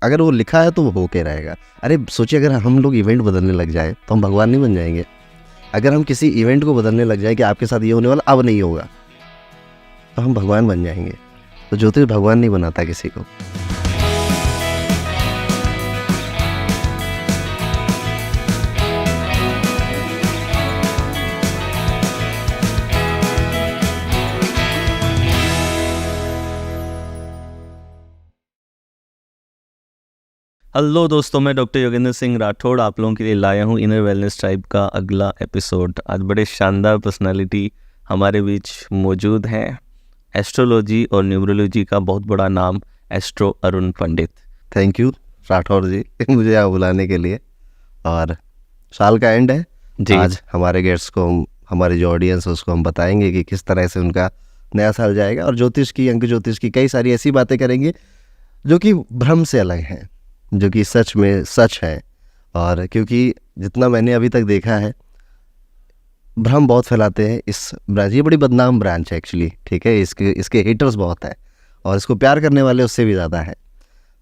अगर वो लिखा है तो वो होके रहेगा। अरे सोचिए, अगर हम लोग इवेंट बदलने लग जाए तो हम भगवान नहीं बन जाएंगे? अगर हम किसी इवेंट को बदलने लग जाए कि आपके साथ ये होने वाला अब नहीं होगा, तो हम भगवान बन जाएंगे। तो ज्योतिष भगवान नहीं बनाता किसी को। हेलो दोस्तों, मैं डॉक्टर योगेंद्र सिंह राठौड़ आप लोगों के लिए लाया हूँ इनर वेलनेस टाइप का अगला एपिसोड। आज बड़े शानदार पर्सनालिटी हमारे बीच मौजूद हैं। एस्ट्रोलॉजी और न्यूमरोलॉजी का बहुत बड़ा नाम, astro Arun Pandit. Thank you Rathore ji मुझे यहाँ बुलाने के लिए। और साल का एंड है जी। आज हमारे गेस्ट्स को हमारे जो ऑडियंस है उसको हम बताएंगे कि किस तरह से उनका नया साल जाएगा, और ज्योतिष की, अंक ज्योतिष की कई सारी ऐसी बातें करेंगे जो कि भ्रम से अलग हैं, जो कि सच में सच है। और क्योंकि जितना मैंने अभी तक देखा है, भ्रम बहुत फैलाते हैं इस ब्रांच। ये बड़ी बदनाम ब्रांच है एक्चुअली, ठीक है। इसके हेटर्स बहुत हैं और इसको प्यार करने वाले उससे भी ज़्यादा है।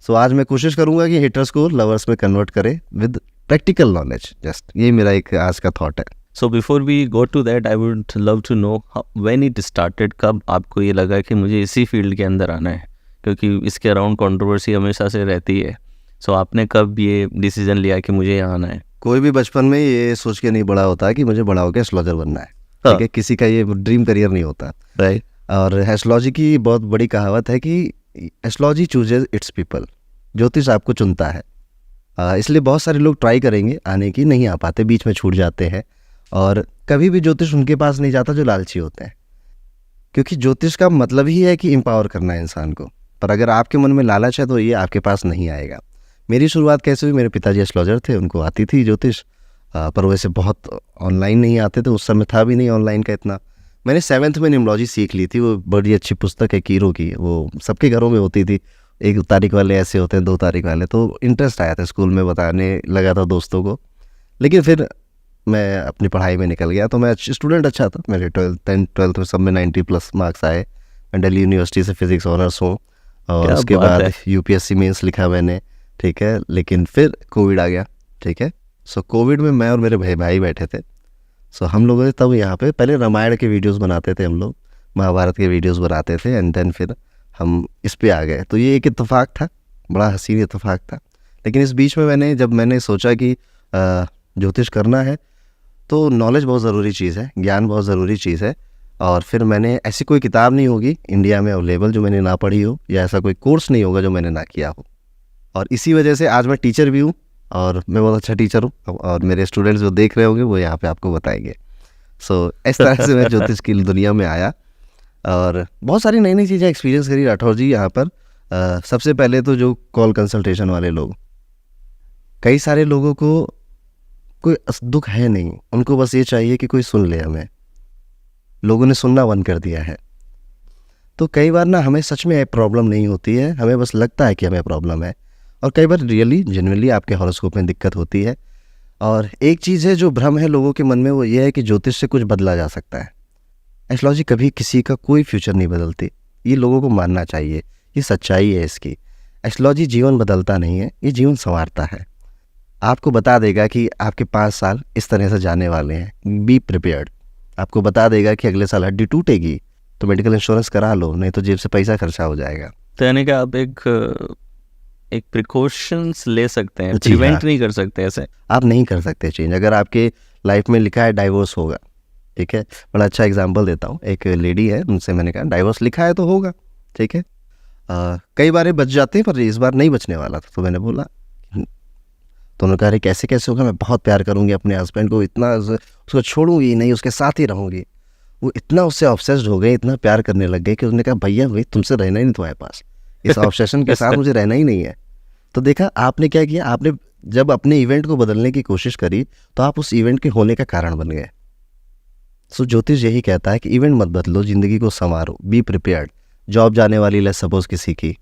सो आज मैं कोशिश करूँगा कि हेटर्स को लवर्स में कन्वर्ट करे विद प्रैक्टिकल नॉलेज। जस्ट ये मेरा एक आज का थॉट है। So before we go to that, I would love to know when it started. कब आपको ये लगा कि मुझे इसी फील्ड के अंदर आना है, क्योंकि इसके अराउंड कंट्रोवर्सी हमेशा से रहती है। सो आपने कब ये डिसीजन लिया कि मुझे यहाँ आना है? कोई भी बचपन में ये सोच के नहीं बड़ा होता कि मुझे बड़ा होकर एस्ट्रोलॉजर बनना है, हाँ। ठीक है। किसी का ये ड्रीम करियर नहीं होता, राइट। और एस्ट्रोलॉजी की बहुत बड़ी कहावत है कि एस्ट्रोलॉजी चूजेज इट्स पीपल। ज्योतिष आपको चुनता है। इसलिए बहुत सारे लोग ट्राई करेंगे आने की, नहीं आ पाते, बीच में छूट जाते हैं। और कभी भी ज्योतिष उनके पास नहीं जाता जो लालची होते हैं, क्योंकि ज्योतिष का मतलब ही है कि एम्पावर करना है इंसान को। पर अगर आपके मन में लालच है तो ये आपके पास नहीं आएगा। मेरी शुरुआत कैसे हुई? मेरे पिताजी एस्ट्रोलॉजर थे, उनको आती थी ज्योतिष, पर वैसे बहुत ऑनलाइन नहीं आते थे, उस समय था भी नहीं ऑनलाइन का इतना। मैंने 7th में न्यूमरोलॉजी सीख ली थी। वो बड़ी अच्छी पुस्तक है कीरो की, वो सबके घरों में होती थी। 1 तारीख वाले ऐसे होते हैं, 2 तारीख वाले। तो इंटरेस्ट आया था, स्कूल में बताने लगा था दोस्तों को। लेकिन फिर मैं अपनी पढ़ाई में निकल गया। तो मैं स्टूडेंट अच्छा था, मेरे 12th में सब में 90+ मार्क्स आए। मैं दिल्ली यूनिवर्सिटी से फिज़िक्स ऑनर्स हूँ, और क्या उसके बात बाद है। यूपीएससी मेंस लिखा मैंने, ठीक है। लेकिन फिर कोविड आ गया, ठीक है। सो कोविड में मैं और मेरे भाई बैठे थे। सो हम लोगों ने तब यहाँ पे पहले रामायण के वीडियोस बनाते थे, हम लोग महाभारत के वीडियोस बनाते थे, एंड देन फिर हम इस पे आ गए। तो ये एक इत्तेफाक था, बड़ा हसीन इत्तेफाक था। लेकिन इस बीच में जब मैंने सोचा कि ज्योतिष करना है, तो नॉलेज बहुत ज़रूरी चीज़ है, ज्ञान बहुत ज़रूरी चीज़ है। और फिर मैंने, ऐसी कोई किताब नहीं होगी इंडिया में अवेलेबल जो मैंने ना पढ़ी हो, या ऐसा कोई कोर्स नहीं होगा जो मैंने ना किया हो। और इसी वजह से आज मैं टीचर भी हूँ, और मैं बहुत अच्छा टीचर हूँ, और मेरे स्टूडेंट्स जो देख रहे होंगे वो यहाँ पे आपको बताएंगे। सो इस तरह से मैं ज्योतिष की दुनिया में आया और बहुत सारी नई नई चीज़ें एक्सपीरियंस करी राठौर जी यहाँ पर। सबसे पहले तो जो कॉल कंसल्टेशन वाले लोग, कई सारे लोगों को कोई दुख है नहीं, उनको बस ये चाहिए कि कोई सुन ले हमें। लोगों ने सुनना बंद कर दिया है। तो कई बार ना हमें सच में प्रॉब्लम नहीं होती है, हमें बस लगता है कि हमें प्रॉब्लम है, और कई बार रियली जेन्युइनली आपके हॉरोस्कोप में दिक्कत होती है। और एक चीज़ है जो भ्रम है लोगों के मन में, वो ये है कि ज्योतिष से कुछ बदला जा सकता है। एस्ट्रोलॉजी कभी किसी का कोई फ्यूचर नहीं बदलती, ये लोगों को मानना चाहिए, ये सच्चाई है इसकी। एस्ट्रोलॉजी जीवन बदलता नहीं है, ये जीवन संवारता है। आपको बता देगा कि आपके 5 साल इस तरह से जाने वाले हैं, बी प्रिपेयर्ड। आपको बता देगा कि अगले साल हड्डी टूटेगी तो मेडिकल इंश्योरेंस करा लो, नहीं तो जेब से पैसा खर्चा हो जाएगा। तो यानी कि आप एक प्रिकॉशंस ले सकते हैं, जी प्रिवेंट हाँ। नहीं कर सकते ऐसे। आप नहीं कर सकते चेंज। अगर आपके लाइफ में लिखा है डाइवोर्स होगा, ठीक है, बड़ा अच्छा एग्जांपल देता हूँ। एक लेडी है, उनसे मैंने कहा डाइवोर्स लिखा है तो होगा, ठीक है। कई बार बच जाते हैं, पर इस बार नहीं बचने वाला था। तो मैंने बोला, तो उन्होंने कहा अरे कैसे कैसे होगा, मैं बहुत प्यार करूँगी अपने हस्बैंड को, इतना उसको छोड़ूंगी नहीं, उसके साथ ही रहूँगी। वो इतना उससे ऑब्सेस्ड हो गए, इतना प्यार करने लग गए कि उसने कहा भैया भाई तुमसे रहना ही नहीं तुम्हारे पास, इस ऑब्सेशन के साथ मुझे रहना ही नहीं है। तो देखा आपने क्या किया, आपने जब अपने इवेंट को बदलने की कोशिश करी तो आप उस इवेंट के होने का कारण बन गए। सो ज्योतिष यही कहता है कि इवेंट मत बदलो, जिंदगी को संवारो, बी प्रिपेयर्ड। जॉब जाने वाली लेट्स सपोज किसी की,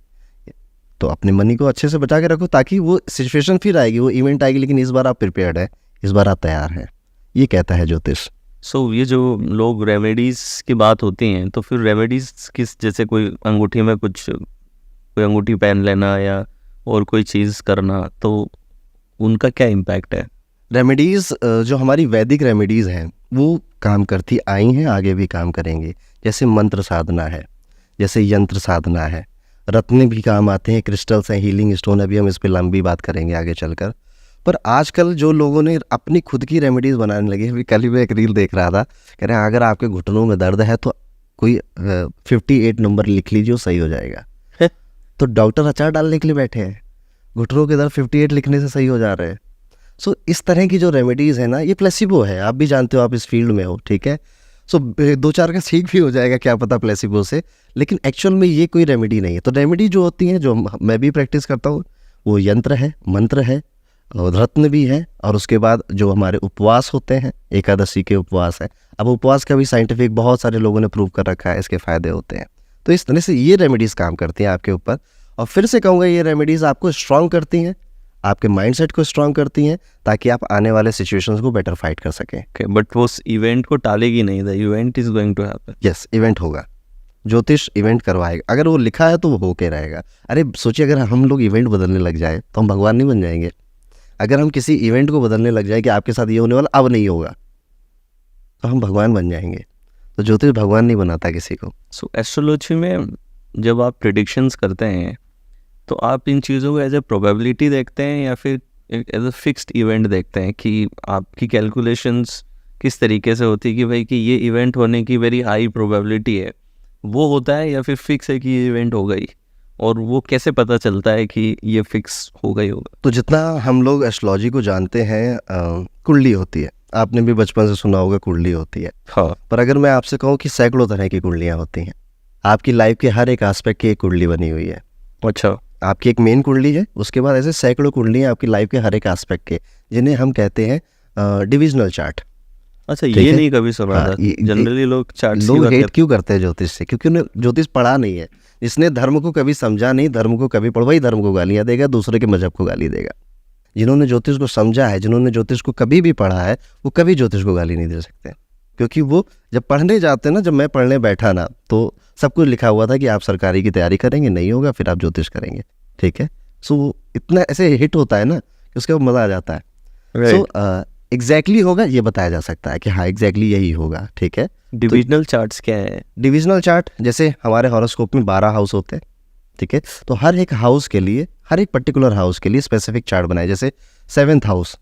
तो अपने मनी को अच्छे से बचा के रखो, ताकि वो सिचुएशन फिर आएगी, वो इवेंट आएगी, लेकिन इस बार आप प्रिपेयर्ड है, इस बार आप तैयार हैं। ये कहता है ज्योतिष। सो ये जो लोग रेमेडीज की बात होती हैं, तो फिर रेमेडीज किस, जैसे कोई अंगूठी में कुछ, कोई अंगूठी पहन लेना, या और कोई चीज़ करना, तो उनका क्या इम्पैक्ट है? रेमेडीज़ जो हमारी वैदिक रेमेडीज़ हैं वो काम करती आई हैं, आगे भी काम करेंगी। जैसे मंत्र साधना है, जैसे यंत्र साधना है, रत्न भी काम आते हैं, क्रिस्टल्स हैं, हीलिंग स्टोन। अभी हम इस पे लंबी बात करेंगे आगे चलकर। पर आजकल जो लोगों ने अपनी खुद की रेमेडीज़ बनाने लगे, अभी कल ही मैं एक रील देख रहा था, कह रहे हैं अगर आपके घुटनों में दर्द है तो कोई 58 नंबर लिख लीजिए, वो सही हो जाएगा। तो डॉक्टर अचार डालने के लिए बैठे हैं, घुटनों के दर्द 58 लिखने से सही हो जा रहे हैं। सो इस तरह की जो रेमेडीज़ है ना, ये प्लेसिबो है। आप भी जानते हो, आप इस फील्ड में हो, ठीक है। सो 2-4 का ठीक भी हो जाएगा, क्या पता प्लेसिबो से, लेकिन एक्चुअल में ये कोई रेमेडी नहीं है। तो रेमेडी जो होती हैं, जो मैं भी प्रैक्टिस करता हूँ, वो यंत्र है, मंत्र है, और रत्न भी है, और उसके बाद जो हमारे उपवास होते हैं, एकादशी के उपवास है। अब उपवास का भी साइंटिफिक बहुत सारे लोगों ने प्रूव कर रखा है, इसके फ़ायदे होते हैं। तो इस तरह से ये रेमेडीज़ काम करती हैं आपके ऊपर। और फिर से कहूँगा, ये रेमेडीज़ आपको स्ट्रॉन्ग करती हैं, आपके माइंडसेट को स्ट्रॉन्ग करती हैं, ताकि आप आने वाले सिचुएशंस को बेटर फाइट कर सकें। ओके, बट वो उस इवेंट को टालेगी नहीं, the event is going to happen. Yes, event होगा, ज्योतिष इवेंट करवाएगा। अगर वो लिखा है तो वो होके रहेगा। अरे सोचिए, अगर हम लोग इवेंट बदलने लग जाए तो हम भगवान नहीं बन जाएंगे? अगर हम किसी इवेंट को बदलने लग जाए कि आपके साथ ये होने वाला अब नहीं होगा, तो हम भगवान बन जाएंगे। तो ज्योतिष भगवान नहीं बनाता किसी को। सो एस्ट्रोलॉजी में जब आप प्रिडिक्शंस करते हैं, तो आप इन चीज़ों को एज ए प्रोबेबिलिटी देखते हैं या फिर एज ए फिक्स्ड इवेंट देखते हैं, कि आपकी कैलकुलेशंस किस तरीके से होती है कि भाई कि ये इवेंट होने की वेरी हाई प्रोबेबिलिटी है, वो होता है, या फिर फिक्स है कि ये इवेंट हो गई? और वो कैसे पता चलता है कि ये फिक्स हो गई होगा? तो जितना हम लोग एस्ट्रोलॉजी को जानते हैं, कुंडली होती है। आपने भी बचपन से सुना होगा, कुंडली होती है। हाँ। पर अगर मैं आपसे कहूँ कि सैकड़ों तरह की कुंडलियाँ होती हैं। आपकी लाइफ के हर एक एस्पेक्ट की एक कुंडली बनी हुई है। अच्छा। आपकी एक मेन कुंडली है, उसके बाद ऐसे सैकड़ों कुंडलियाँ आपकी लाइफ के हर एक एस्पेक्ट के, जिन्हें हम कहते हैं डिविजनल चार्ट। अच्छा, ठीक ये है? नहीं कभी सुना हाँ, था। जनरली लोग चार्ट्स की लोग बात हेट करते क्यों करते हैं ज्योतिष से? क्योंकि उन्हें ज्योतिष पढ़ा नहीं है। जिसने धर्म को कभी समझा नहीं, धर्म को कभी पढ़, वही धर्म को गालियाँ देगा, दूसरे के मजहब को गाली देगा। जिन्होंने ज्योतिष को समझा है, जिन्होंने ज्योतिष को कभी भी पढ़ा है, वो कभी ज्योतिष को गाली नहीं दे सकते। क्योंकि वो जब पढ़ने जाते हैं ना, जब मैं पढ़ने बैठा ना, तो सब कुछ लिखा हुआ था कि आप सरकारी की तैयारी करेंगे, नहीं होगा फिर आप ज्योतिष करेंगे। ठीक है। सो इतना ऐसे हिट होता है ना कि उसके बाद मज़ा आ जाता है। सो एग्जैक्टली होगा ये बताया जा सकता है कि हाँ एग्जैक्टली यही होगा। ठीक है। डिविजनल चार्ट्स क्या है? डिविजनल चार्ट, जैसे हमारे हॉरोस्कोप में 12 हाउस होते हैं। ठीक है। तो हर एक हाउस के लिए, हर एक पर्टिकुलर हाउस के लिए स्पेसिफिक चार्ट बनाए। जैसे 7th हाउस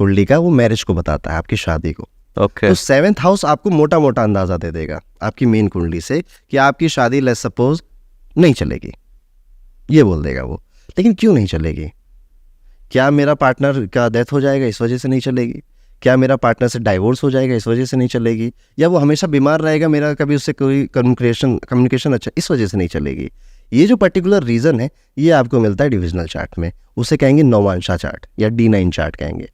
कुंडली का, वो मैरिज को बताता है, आपकी शादी को। ओके। तो 7th हाउस आपको मोटा मोटा अंदाजा दे देगा आपकी मेन कुंडली से कि आपकी शादी लेट्स सपोज नहीं चलेगी, ये बोल देगा वो। लेकिन क्यों नहीं चलेगी? क्या मेरा पार्टनर का डेथ हो जाएगा इस वजह से नहीं चलेगी? क्या मेरा पार्टनर से डाइवोर्स हो जाएगा इस वजह से नहीं चलेगी? या वो हमेशा बीमार रहेगा, मेरा कभी उससे कोई कम्युनिकेशन अच्छा, इस वजह से नहीं चलेगी? ये जो पर्टिकुलर रीज़न है, ये आपको मिलता है डिविजनल चार्ट में। उसे कहेंगे नौमांशा चार्ट या D9 चार्ट कहेंगे।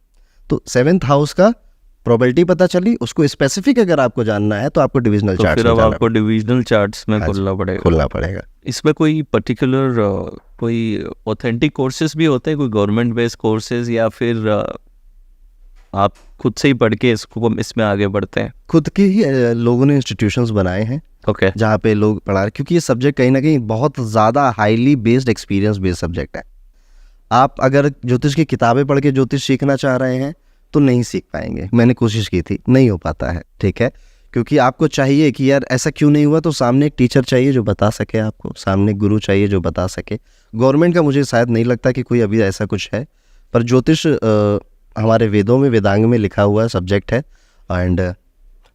तो 7th हाउस का प्रोबेबिलिटी पता चली, उसको स्पेसिफिक अगर आपको जानना है तो आपको डिविजनल चार्ट फिर अब आपको डिविजनल चार्ट्स में खोलना पड़ेगा। इसमें कोई पर्टिकुलर कोई ऑथेंटिक कोर्सेज भी होते हैं, कोई गवर्नमेंट बेस्ड कोर्सेज, या फिर आप खुद से ही पढ़ के इसमें आगे बढ़ते हैं? खुद के ही लोगों ने इंस्टीट्यूशंस बनाए हैं। ओके। जहाँ पे लोग पढ़ा रहे, क्योंकि ये सब्जेक्ट कहीं ना कहीं बहुत ज़्यादा highly based, experience based subject है। आप अगर ज्योतिष की किताबें पढ़ के ज्योतिष सीखना चाह रहे हैं तो नहीं सीख पाएंगे। मैंने कोशिश की थी, नहीं हो पाता है। ठीक है। क्योंकि आपको चाहिए कि यार ऐसा क्यों नहीं हुआ, तो सामने एक टीचर चाहिए जो बता सके आपको, सामने गुरु चाहिए जो बता सके। गवर्नमेंट का मुझे शायद नहीं लगता कि कोई अभी ऐसा कुछ है, पर ज्योतिष हमारे वेदों में, वेदांग में लिखा हुआ सब्जेक्ट है। एंड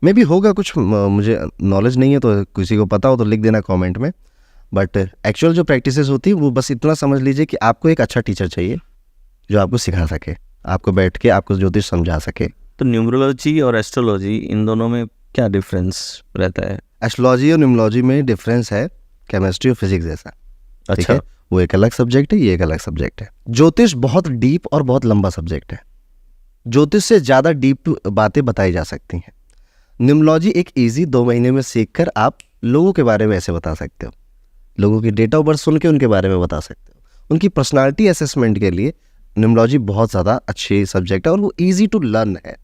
मे भी होगा कुछ, मुझे नॉलेज नहीं है, तो किसी को पता हो तो लिख देना कमेंट में। बट एक्चुअल जो प्रैक्टिसेस होती है, वो बस इतना समझ लीजिए कि आपको एक अच्छा टीचर चाहिए जो आपको सिखा सके, आपको बैठ के आपको ज्योतिष समझा सके। तो न्यूमरोलॉजी और एस्ट्रोलॉजी, इन दोनों में क्या डिफरेंस रहता है? एस्ट्रोलॉजी और न्यूमरोलॉजी में डिफरेंस है केमिस्ट्री और फिजिक्स जैसा। ठीक अच्छा। है। वो एक अलग सब्जेक्ट है, ये एक अलग सब्जेक्ट है। ज्योतिष बहुत डीप और बहुत लंबा सब्जेक्ट है। ज्योतिष से ज़्यादा डीप बातें बताई जा सकती हैं। न्यूमरोलॉजी एक इजी 2 महीने में सीखकर आप लोगों के बारे में ऐसे बता सकते हो, लोगों की डेट ऑफ बर्थ सुन के उनके बारे में बता सकते हो। उनकी पर्सनालिटी असेसमेंट के लिए न्यूमरोलॉजी बहुत ज़्यादा अच्छी सब्जेक्ट है, और वो ईजी टू लर्न है।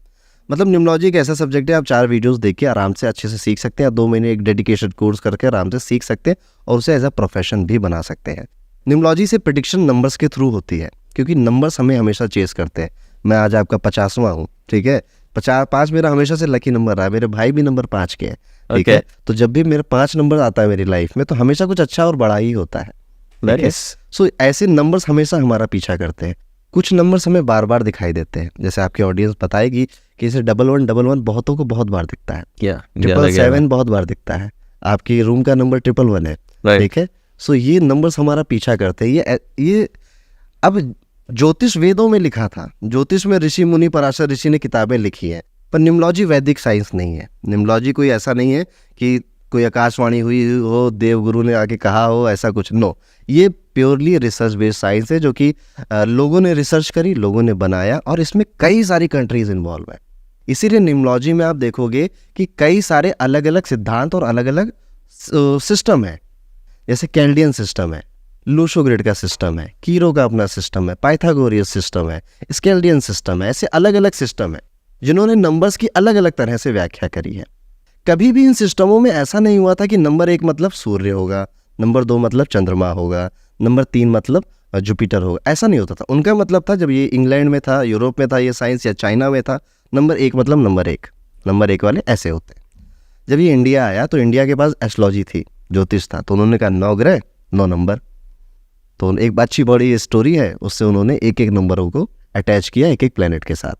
मतलब न्यूमरोलॉजी एक ऐसा सब्जेक्ट है, आप 4 वीडियोस देख के आराम से अच्छे से सीख सकते हैं। 2 महीने एक डेडिकेटेड कोर्स करके आराम से सीख सकते हैं, और उसे एज अ प्रोफेशन भी बना सकते हैं। न्यूमरोलॉजी से प्रिडिक्शन नंबर्स के थ्रू होती है, क्योंकि नंबर्स हमें हमेशा चेस करते हैं। मैं आज आपका 50वां हूँ, ठीक है, 5 मेरा हमेशा से लकी नंबर रहा है, मेरे भाई भी नंबर 5 के हैं, ठीक है। तो जब भी मेरा 5 नंबर आता है मेरी लाइफ में, तो हमेशा कुछ अच्छा और बड़ा ही होता है, ठीक है। सो ऐसे नंबर्स हमेशा हमारा पीछा करते हैं। कुछ नंबर्स हमें बार बार दिखाई देते हैं, जैसे आपकी ऑडियंस बताएगी कि इसे 1111 बहुतों को बहुत बार दिखता है, 777 बहुत बार दिखता है, आपकी रूम का नंबर 111 है, ठीक है। सो ये नंबर्स हमारा पीछा करते हैं। ये अब ज्योतिष वेदों में लिखा था, ज्योतिष में ऋषि मुनि पराशर ऋषि ने किताबें लिखी हैं, पर न्यूमरोलॉजी वैदिक साइंस नहीं है। न्यूमरोलॉजी कोई ऐसा नहीं है कि कोई आकाशवाणी हुई हो, देवगुरु ने आके कहा हो, ऐसा कुछ, नो। ये प्योरली रिसर्च बेस्ड साइंस है, जो कि लोगों ने रिसर्च करी, लोगों ने बनाया, और इसमें कई सारी कंट्रीज इन्वॉल्व है। इसीलिए न्यूमरोलॉजी में आप देखोगे कि कई सारे अलग अलग सिद्धांत और अलग अलग सिस्टम है। जैसे कैल्डियन सिस्टम है, लूशो ग्रिड का सिस्टम है, कीरो का अपना सिस्टम है, पाइथागोरियस सिस्टम है, स्केल्डियन सिस्टम है, ऐसे अलग अलग सिस्टम है जिन्होंने नंबर्स की अलग अलग तरह से व्याख्या करी है। कभी भी इन सिस्टमों में ऐसा नहीं हुआ था कि नंबर 1 मतलब सूर्य होगा, नंबर 2 मतलब चंद्रमा होगा, नंबर 3 मतलब जुपिटर होगा, ऐसा नहीं होता था। उनका मतलब था, जब ये इंग्लैंड में था, यूरोप में था ये साइंस, या चाइना में था, नंबर 1 मतलब नंबर 1 वाले ऐसे होते हैं। जब ये इंडिया आया तो इंडिया के पास एस्ट्रोलॉजी थी, ज्योतिष था, तो उन्होंने कहा 9 ग्रह 9 नंबर। तो एक अच्छी बड़ी स्टोरी है, उससे उन्होंने एक एक नंबरों को अटैच किया एक एक प्लेनेट के साथ।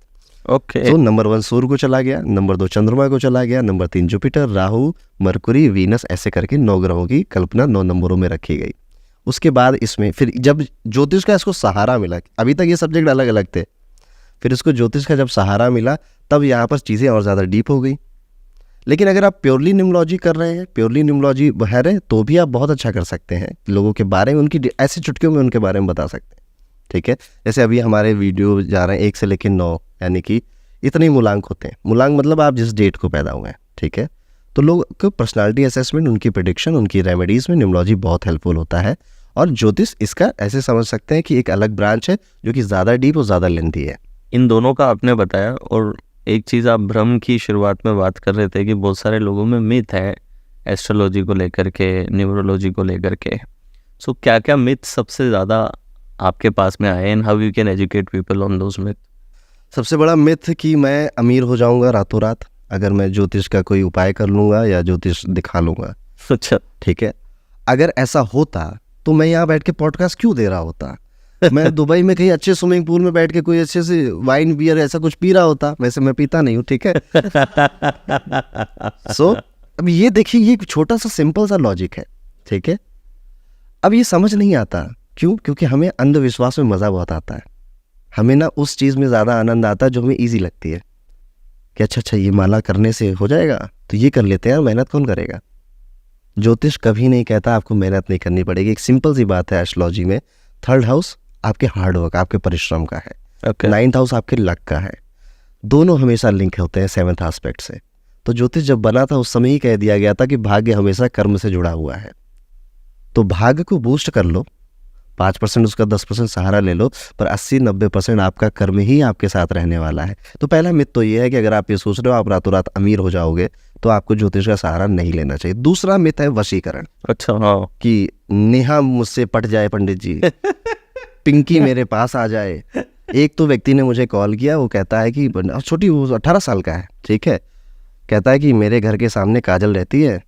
तो नंबर 1 सूर्य को चला गया, नंबर 2 चंद्रमा को चला गया, number 3 Jupiter, Rahu, Mercury, Venus, ऐसे करके 9 ग्रहों की कल्पना 9 नंबरों में रखी गई। उसके बाद इसमें फिर जब ज्योतिष का इसको सहारा मिला, अभी तक ये सब्जेक्ट अलग अलग थे, फिर इसको ज्योतिष का जब सहारा मिला, तब यहाँ पर चीज़ें और ज़्यादा डीप हो गई। लेकिन अगर आप प्योरली न्यूमरोलॉजी कर रहे हैं, प्योरली न्यूमरोलॉजी बह रहे हैं, तो भी आप बहुत अच्छा कर सकते हैं। लोगों के बारे में, उनकी ऐसी चुटकियों में उनके बारे में बता सकते हैं, ठीक है। जैसे अभी हमारे वीडियो जा रहे हैं 1 से लेकर 9, यानी कि इतने ही मूलांक होते हैं। मूलांक मतलब आप जिस डेट को पैदा हुए हैं, ठीक है। तो लोग को पर्सनालिटी असेसमेंट, उनकी प्रेडिक्शन, उनकी रेमेडीज़ में न्यूमरोलॉजी बहुत हेल्पफुल होता है। और ज्योतिष इसका ऐसे समझ सकते हैं कि एक अलग ब्रांच है जो कि ज़्यादा डीप और ज़्यादा लेंथी है। इन दोनों का आपने बताया, और एक चीज़ आप भ्रम की शुरुआत में बात कर रहे थे कि बहुत सारे लोगों में मिथ है एस्ट्रोलॉजी को लेकर के, न्यूमरोलॉजी को लेकर के। सो क्या क्या मिथ सबसे ज़्यादा आपके पास में आए, and how you can educate people on those myth? सबसे बड़ा मिथ कि मैं अमीर हो जाऊंगा रातों रात अगर मैं ज्योतिष का कोई उपाय कर लूँगा या ज्योतिष दिखा लूँगा। अच्छा, ठीक है। अगर ऐसा होता तो मैं यहाँ बैठ के पॉडकास्ट क्यों दे रहा होता? मैं दुबई में कहीं अच्छे स्विमिंग पूल में बैठ के कोई अच्छे से वाइन बियर ऐसा कुछ पी रहा होता। वैसे मैं पीता नहीं हूँ, ठीक है। सो अब ये देखिए, ये छोटा सा सिंपल सा लॉजिक है, ठीक है। अब ये समझ नहीं आता, क्यों? क्योंकि हमें अंधविश्वास में मज़ा बहुत आता है। हमें ना उस चीज़ में ज़्यादा आनंद आता है जो हमें ईजी लगती है, कि अच्छा ये माला करने से हो जाएगा तो ये कर लेते हैं, मेहनत कौन करेगा? ज्योतिष कभी नहीं कहता आपको मेहनत नहीं करनी पड़ेगी। एक सिंपल सी बात है एस्ट्रोलॉजी में, 3rd हाउस आपके हार्डवर्क, आपके परिश्रम का है, 9th हाउस आपके लक का है। दोनों हमेशा लिंक होते हैं 7th एस्पेक्ट से। तो ज्योतिष जब बना था उस समय ही कह दिया गया था कि भाग्य हमेशा कर्म से जुड़ा हुआ है। तो भाग्य को बूस्ट कर लो, 5% उसका 10% सहारा ले लो, पर 80-90% आपका कर्म ही आपके साथ रहने वाला है। तो पहला मिथ तो ये है कि अगर आप ये सोच रहे हो आप रातों रात अमीर हो जाओगे तो आपको ज्योतिष का सहारा नहीं लेना चाहिए। दूसरा मिथ है वशीकरण। अच्छा, हाँ, कि नेहा मुझसे पट जाए पंडित जी, पिंकी मेरे पास आ जाए। एक तो व्यक्ति ने मुझे कॉल किया, वो कहता है कि छोटी, वो 18 साल का है, ठीक है। कहता है कि मेरे घर के सामने काजल रहती है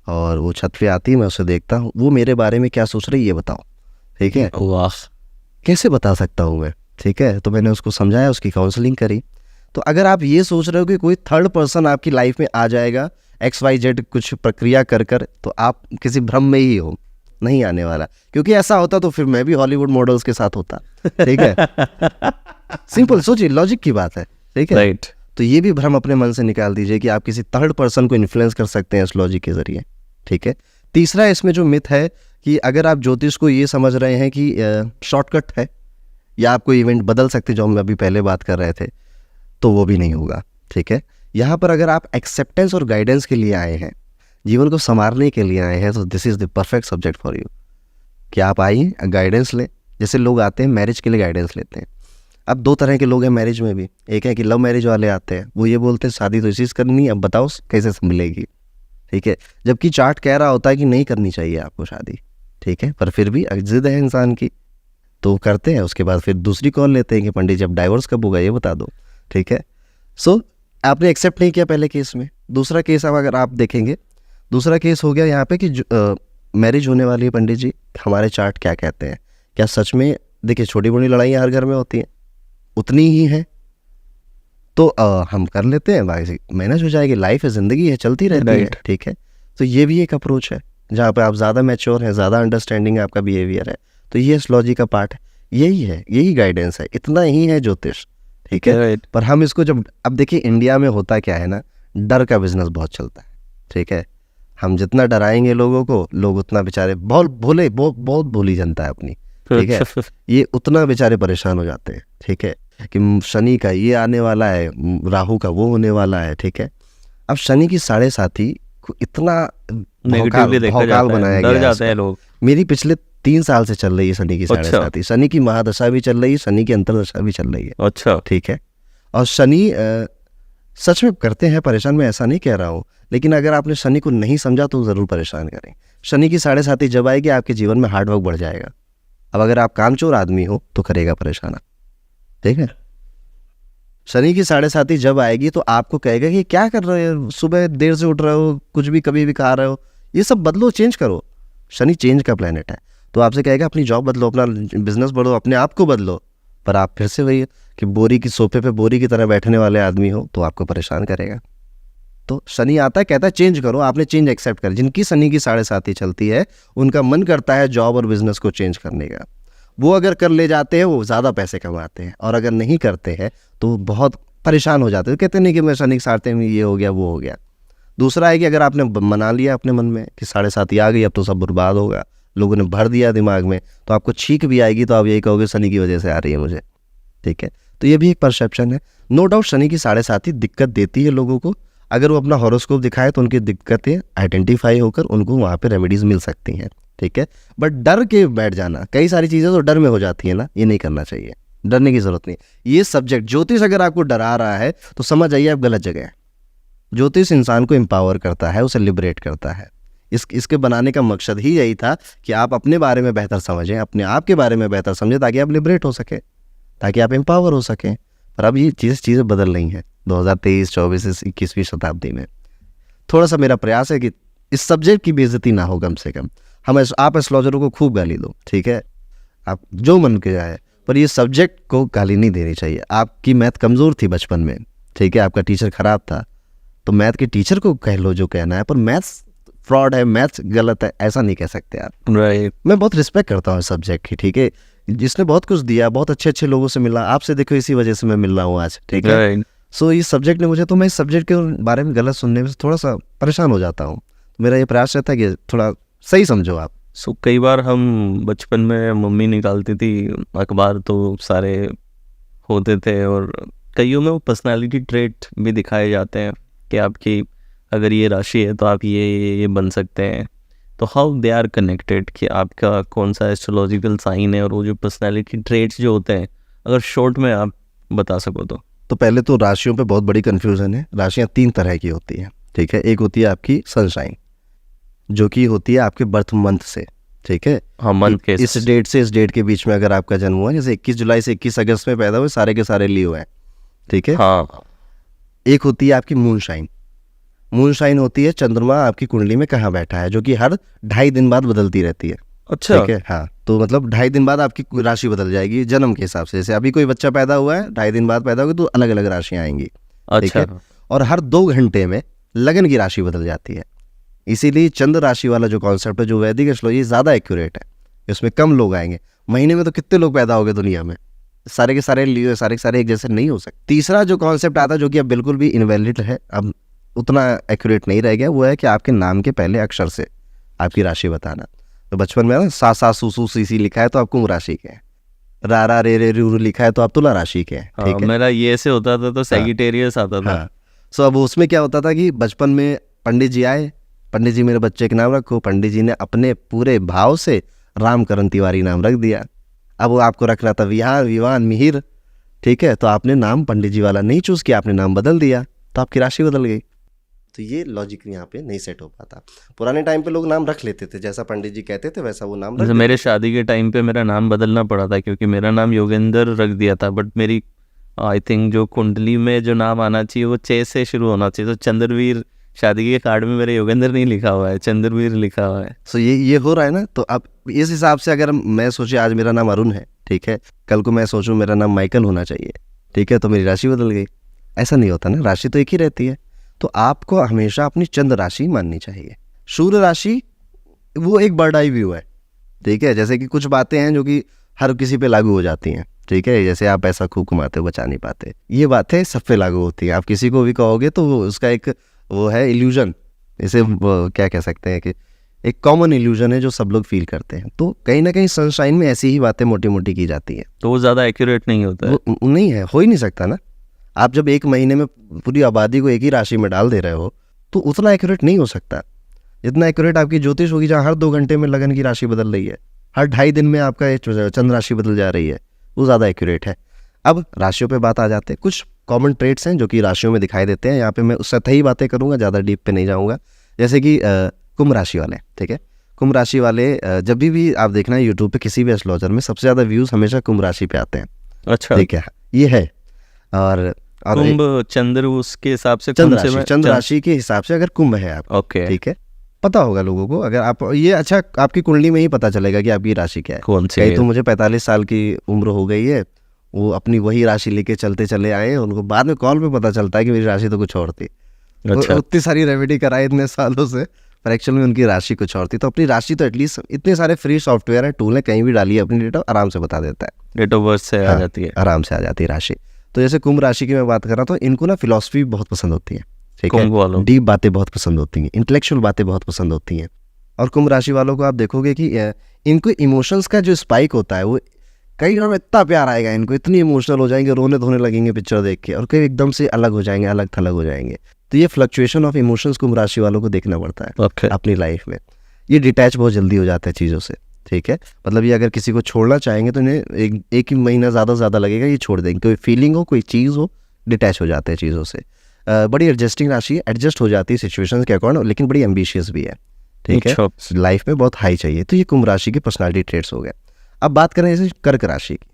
और वो छत पे आती है, मैं उसे देखता हूँ, वो मेरे बारे में क्या सोच रही है ये बताओ, ठीक है। वाह, कैसे बता सकता हूँ मैं, ठीक है। तो मैंने उसको समझाया, उसकी काउंसलिंग करी। तो अगर आप ये सोच रहे हो कि कोई 3rd पर्सन आपकी लाइफ में आ जाएगा XYZ कुछ प्रक्रिया कर कर, तो आप किसी भ्रम में ही हो, नहीं आने वाला। क्योंकि ऐसा होता तो फिर मैं भी हॉलीवुड मॉडल्स के साथ होता, ठीक है। सिंपल सोचिए, लॉजिक की बात है, ठीक है। राइट। तो ये भी भ्रम अपने मन से निकाल दीजिए कि आप किसी 3rd पर्सन को इन्फ्लुएंस कर सकते हैं एस्ट्रोलॉजी के जरिए, ठीक है। तीसरा इसमें जो मिथ है कि अगर आप ज्योतिष को ये समझ रहे हैं कि शॉर्टकट है या आप कोई इवेंट बदल सकते, जो हम अभी पहले बात कर रहे थे, तो वो भी नहीं होगा, ठीक है। यहाँ पर अगर आप एक्सेप्टेंस और गाइडेंस के लिए आए हैं, जीवन को संवारने के लिए आए हैं, तो this is the perfect subject for you. कि आप आइए, गाइडेंस लें। जैसे लोग आते हैं मैरिज के लिए गाइडेंस लेते हैं। अब 2 तरह के लोग हैं मैरिज में भी। एक है कि लव मैरिज वाले आते हैं, वो ये बोलते हैं शादी तो इसी से करनी, अब बताओ कैसे मिलेगी, ठीक है। जबकि चार्ट कह रहा होता है कि नहीं करनी चाहिए आपको शादी, ठीक है, पर फिर भी जिद है इंसान की, तो करते हैं। उसके बाद फिर दूसरी कॉल लेते हैं कि पंडित जी अब डाइवोर्स कब होगा ये बता दो, ठीक है। सो आपने एक्सेप्ट नहीं किया पहले केस में। दूसरा केस अब अगर आप देखेंगे, दूसरा केस हो गया यहाँ पे कि मैरिज होने वाली है, पंडित जी हमारे चार्ट क्या कहते हैं, क्या सच में, देखिए छोटी बड़ी लड़ाइयाँ हर घर में होती हैं, उतनी ही है तो हम कर लेते हैं, बाकी मैनेज हो जाएगी, लाइफ है, ज़िंदगी है, चलती रहती है, ठीक है। तो ये भी एक अप्रोच है जहाँ पे आप ज़्यादा मैच्योर हैं, ज़्यादा अंडरस्टैंडिंग आपका बिहेवियर है, तो ये एस्ट्रोलॉजी का पार्ट है, यही है, यही गाइडेंस है, इतना ही है ज्योतिष, ठीक है। पर हम इसको जब, अब देखिए इंडिया में होता क्या है ना, डर का बिजनेस बहुत चलता है, ठीक है। हम जितना डराएंगे लोगों को, लोग उतना बेचारे, बहुत भोले, बहुत भोली जनता है अपनी, ठीक है, ये उतना बेचारे परेशान हो जाते हैं, ठीक है, कि शनि का ये आने वाला है, राहु का वो होने वाला है, ठीक है। अब शनि की साढ़े साथी को इतना भौकाल बनाया गया, जाते हैं लोग। मेरी पिछले 3 साल से चल रही है शनि की साढ़े साथी, शनि की महादशा भी चल रही है, शनि की अंतरदशा भी चल रही है, अच्छा, ठीक है। और शनि सच में करते हैं परेशान, मैं ऐसा नहीं कह रहा हूँ, लेकिन अगर आपने शनि को नहीं समझा तो ज़रूर परेशान करें। शनि की साढ़े साथी जब आएगी आपके जीवन में हार्डवर्क बढ़ जाएगा। अब अगर आप कामचोर आदमी हो तो करेगा परेशान, ठीक है। शनि की साढ़े साथी जब आएगी तो आपको कहेगा कि क्या कर रहे हो, सुबह देर से उठ रहे हो, कुछ भी कभी भी खा रहे हो, ये सब बदलो, चेंज करो। शनि चेंज का प्लैनेट है, तो आपसे कहेगा अपनी जॉब बदलो, अपना बिजनेस बढ़ो, अपने आप को बदलो। पर आप फिर से वही कि बोरी की सोफे पे बोरी की तरह बैठने वाले आदमी हो तो आपको परेशान करेगा। तो शनि आता है, कहता है चेंज करो, आपने चेंज एक्सेप्ट कर। जिनकी शनि की साढ़े साथी चलती है उनका मन करता है जॉब और बिजनेस को चेंज करने का, वो अगर कर ले जाते हैं वो ज़्यादा पैसे कमाते हैं, और अगर नहीं करते हैं तो बहुत परेशान हो जाते हैं, कहते नहीं कि मैं शनि के साढ़े में ये हो गया वो हो गया। दूसरा है कि अगर आपने मना लिया अपने मन में कि साढ़े साथी आ गई अब तो सब बर्बाद होगा, लोगों ने भर दिया दिमाग में, तो आपको छींक भी आएगी तो आप यही कहोगे शनि की वजह से आ रही है मुझे, ठीक है। तो ये भी एक परसेप्शन है। नो डाउट शनि की साढ़े साथी दिक्कत देती है लोगों को, अगर वो अपना हॉरोस्कोप दिखाए तो उनकी दिक्कतें आइडेंटिफाई होकर उनको वहाँ पे रेमेडीज़ मिल सकती हैं, ठीक है। बट डर के बैठ जाना, कई सारी चीज़ें तो डर में हो जाती है ना, ये नहीं करना चाहिए, डरने की ज़रूरत नहीं। ये सब्जेक्ट ज्योतिष अगर आपको डरा रहा है तो समझ आइए आप गलत जगह है। ज्योतिष इंसान को एम्पावर करता है, उसे लिबरेट करता है। इसके बनाने का मकसद ही यही था कि आप अपने बारे में बेहतर समझें, अपने आप के बारे में बेहतर समझें, ताकि आप लिबरेट हो सकें, ताकि आप एम्पावर हो सकें। पर अब ये चीज़ें बदल रही हैं 2023, 24, 21वीं शताब्दी में। थोड़ा सा मेरा प्रयास है कि इस सब्जेक्ट की बेइज्जती ना हो, कम से कम आप एस्ट्रोलॉजरों को खूब गाली दो, ठीक है, आप जो मन के जाए, पर ये सब्जेक्ट को गाली नहीं देनी चाहिए। आपकी मैथ कमज़ोर थी बचपन में, ठीक है, आपका टीचर ख़राब था, तो मैथ के टीचर को कह लो जो कहना है, पर मैथ्स फ्रॉड है, मैथ्स गलत है, ऐसा नहीं कह सकते आप। राइट, मैं बहुत रिस्पेक्ट करता हूँ इस सब्जेक्ट की, ठीक है, जिसने बहुत कुछ दिया, बहुत अच्छे अच्छे लोगों से मिला, आपसे देखो इसी वजह से मैं मिल रहा हूँ आज, ठीक है। सो इस सब्जेक्ट ने मुझे, तो मैं इस सब्जेक्ट के बारे में गलत सुनने में थोड़ा सा परेशान हो जाता हूँ। मेरा ये प्रयास रहता है कि थोड़ा सही समझो आप। कई बार हम बचपन में मम्मी निकालती थी अखबार, तो सारे होते थे, और कईयों में वो पर्सनालिटी ट्रेट भी दिखाए जाते हैं कि आपकी अगर ये राशि है तो आप ये बन सकते हैं। तो हाउ दे आर कनेक्टेड, कि आपका कौन सा एस्ट्रोलॉजिकल साइन है, और वो जो पर्सनालिटी ट्रेट्स जो होते हैं, अगर शॉर्ट में आप बता सको तो पहले तो राशियों पे बहुत बड़ी कन्फ्यूज़न है। राशियाँ 3 तरह की होती हैं, ठीक है। एक होती है आपकी सनशाइन, जो कि होती है आपके बर्थ मंथ से, ठीक है, हाँ, मंथ के इस डेट से इस डेट के बीच में अगर आपका जन्म हुआ, जैसे 21 जुलाई से 21 अगस्त में पैदा हुए, सारे के सारे लियो हैं, ठीक है। हाँ। एक होती है आपकी मूनशाइन। मूनशाइन होती है चंद्रमा आपकी कुंडली में कहाँ बैठा है, जो कि हर 2.5 दिन बाद बदलती रहती है, अच्छा, ठीक है। हाँ, तो मतलब 2.5 दिन बाद आपकी राशि बदल जाएगी जन्म के हिसाब से। जैसे अभी कोई बच्चा पैदा हुआ है, 2.5 दिन बाद पैदा होगी, तो अलग अलग राशियाँ आएंगी, ठीक है। और हर 2 घंटे में लगन की राशि बदल जाती है। इसीलिए चंद्र राशि वाला जो कॉन्सेप्ट है, जो वैदिक एस्ट्रोलॉजी, ज़्यादा एक्यूरेट है, इसमें कम लोग आएंगे। महीने में तो कितने लोग पैदा हो गए दुनिया में, सारे के सारे लियो, सारे के सारे एक जैसे नहीं हो सकते। तीसरा जो कॉन्सेप्ट आता है, जो कि अब बिल्कुल भी इनवैलिड है, अब उतना एक्यूरेट नहीं रह गया, वो है कि आपके नाम के पहले अक्षर से आपकी राशि बताना। तो बचपन में ना सा सू सू सी लिखा है तो आप कुंभ राशि के हैं, रा रे रू लिखा है तो आप तुला राशि के हैं, ठीक है। मेरा ये से होता था तो सैजिटेरियस आता था। हाँ। सो अब उसमें क्या होता था कि बचपन में पंडित जी आए, पंडित जी मेरे बच्चे के नाम रखो, पंडित जी ने अपने पूरे भाव से रामकरण तिवारी नाम रख दिया। अब वो आपको रखना था विहान, विवान, मिहिर, ठीक है, तो आपने नाम पंडित जी वाला नहीं चूज किया, आपने नाम बदल दिया, तो आपकी राशि बदल गई। तो ये लॉजिक यहाँ पे नहीं सेट हो पाता। पुराने टाइम पे लोग नाम रख लेते थे, जैसा पंडित जी कहते थे वैसा वो नाम रख जैसे मेरे शादी के टाइम पे मेरा नाम बदलना पड़ा था, क्योंकि मेरा नाम योगेंद्र रख दिया था, बट मेरी आई थिंक जो कुंडली में जो नाम आना चाहिए वो 6 से शुरू होना चाहिए। तो चंद्रवीर, शादी के कार्ड में मेरे योगेंद्र नहीं लिखा हुआ है, चंद्रवीर लिखा हुआ है। सो ये हो रहा है ना। तो अब इस हिसाब से अगर मैं सोचे आज मेरा नाम अरुण है, ठीक है, कल को मैं सोचूं मेरा नाम माइकल होना चाहिए, ठीक है, तो मेरी राशि बदल गई। ऐसा नहीं होता ना, राशि तो एक ही रहती है। तो आपको हमेशा अपनी चंद्र राशि माननी चाहिए। सूर्य राशि वो एक बर्ड आई व्यू है, ठीक है। जैसे कि कुछ बातें हैं जो कि हर किसी पे लागू हो जाती हैं, ठीक है। जैसे आप पैसा खूब कमाते हो, बचा नहीं पाते, ये बातें सब पे लागू होती हैं। आप किसी को भी कहोगे तो उसका एक वो है इल्यूजन, इसे क्या कह सकते हैं कि एक कॉमन इल्यूजन है जो सब लोग फील करते हैं। तो कहीं ना कहीं सनशाइन में ऐसी ही बातें मोटी मोटी की जाती हैं, तो वो ज़्यादा एक्यूरेट नहीं होता है। वो नहीं है, हो ही नहीं सकता ना। आप जब एक महीने में पूरी आबादी को एक ही राशि में डाल दे रहे हो तो उतना एक्यूरेट नहीं हो सकता जितना एक्यूरेट आपकी ज्योतिष होगी, जहाँ हर 2 घंटे में लगन की राशि बदल रही है, हर 2.5 दिन में आपका चंद्र राशि बदल जा रही है, वो ज़्यादा एक्यूरेट है। अब राशियों पे बात आ जाते हैं। कुछ कॉमन ट्रेट्स हैं जो कि राशियों में दिखाई देते हैं। यहाँ पे मैं सतही बातें करूँगा, ज़्यादा डीप पे नहीं जाऊँगा। जैसे कि कुंभ राशि वाले, ठीक है, कुंभ राशि वाले जब भी आप देखना है यूट्यूब पे किसी भी एस्ट्रोलॉजर में सबसे ज़्यादा व्यूज़ हमेशा कुंभ राशि पे आते हैं। अच्छा, ठीक है, ये है। और कुंभ चंद्र उसके हिसाब से चंद्र राशि के हिसाब से अगर कुंभ है आप, ओके, ठीक है, पता होगा लोगों को। अगर आप ये अच्छा आपकी कुंडली में ही पता चलेगा कि आपकी राशि क्या है। कौन सी कहीं तो मुझे 45 साल की उम्र हो गई है, वो अपनी वही राशि लेके चलते चले आए, उनको बाद में कॉल पे पता चलता है कि मेरी राशि तो कुछ और थी। अच्छा, उतनी सारी रेमेडी कराई इतने सालों से, पर एक्चुअल में उनकी राशि कुछ और थी। तो अपनी राशि तो एटलीस्ट, इतने सारे फ्री सॉफ्टवेयर है, टूल है, कहीं भी डालिए अपनी डेटा, आराम से बता देता है, डेट ऑफ बर्थ से आ जाती है, आराम से आ जाती है राशि। तो जैसे कुंभ राशि की मैं बात कर रहा था, इनको ना फिलॉसफी बहुत पसंद होती है, ठीक है, डीप बातें बहुत पसंद होती हैं, इंटेलेक्चुअल बातें बहुत पसंद होती हैं। और कुंभ राशि वालों को आप देखोगे कि इनको इमोशंस का जो स्पाइक होता है वो कई बार इतना प्यार आएगा इनको, इतनी इमोशनल हो जाएंगे, रोने धोने लगेंगे पिक्चर देख के, और कई एकदम से अलग हो जाएंगे, अलग थलग हो जाएंगे। तो ये फ्लक्चुएशन ऑफ इमोशंस कुंभ राशि वालों को देखना पड़ता है अपनी लाइफ में। ये डिटैच बहुत जल्दी हो जाता है चीज़ों से, ठीक है। मतलब ये अगर किसी को छोड़ना चाहेंगे तो इन्हें एक ही महीना ज़्यादा लगेगा, ये छोड़ देंगे। कोई फीलिंग हो, कोई चीज़ हो, डिटैच हो जाते हैं चीज़ों से। बड़ी एडजस्टिंग राशि है, एडजस्ट हो जाती है सिचुएशन के अकॉर्डिंग, लेकिन बड़ी एम्बिशियस भी है, ठीक है, लाइफ में बहुत हाई चाहिए। तो ये कुंभ राशि की पर्सनालिटी ट्रेट्स हो गए। अब बात करें जैसे कर्क राशि की।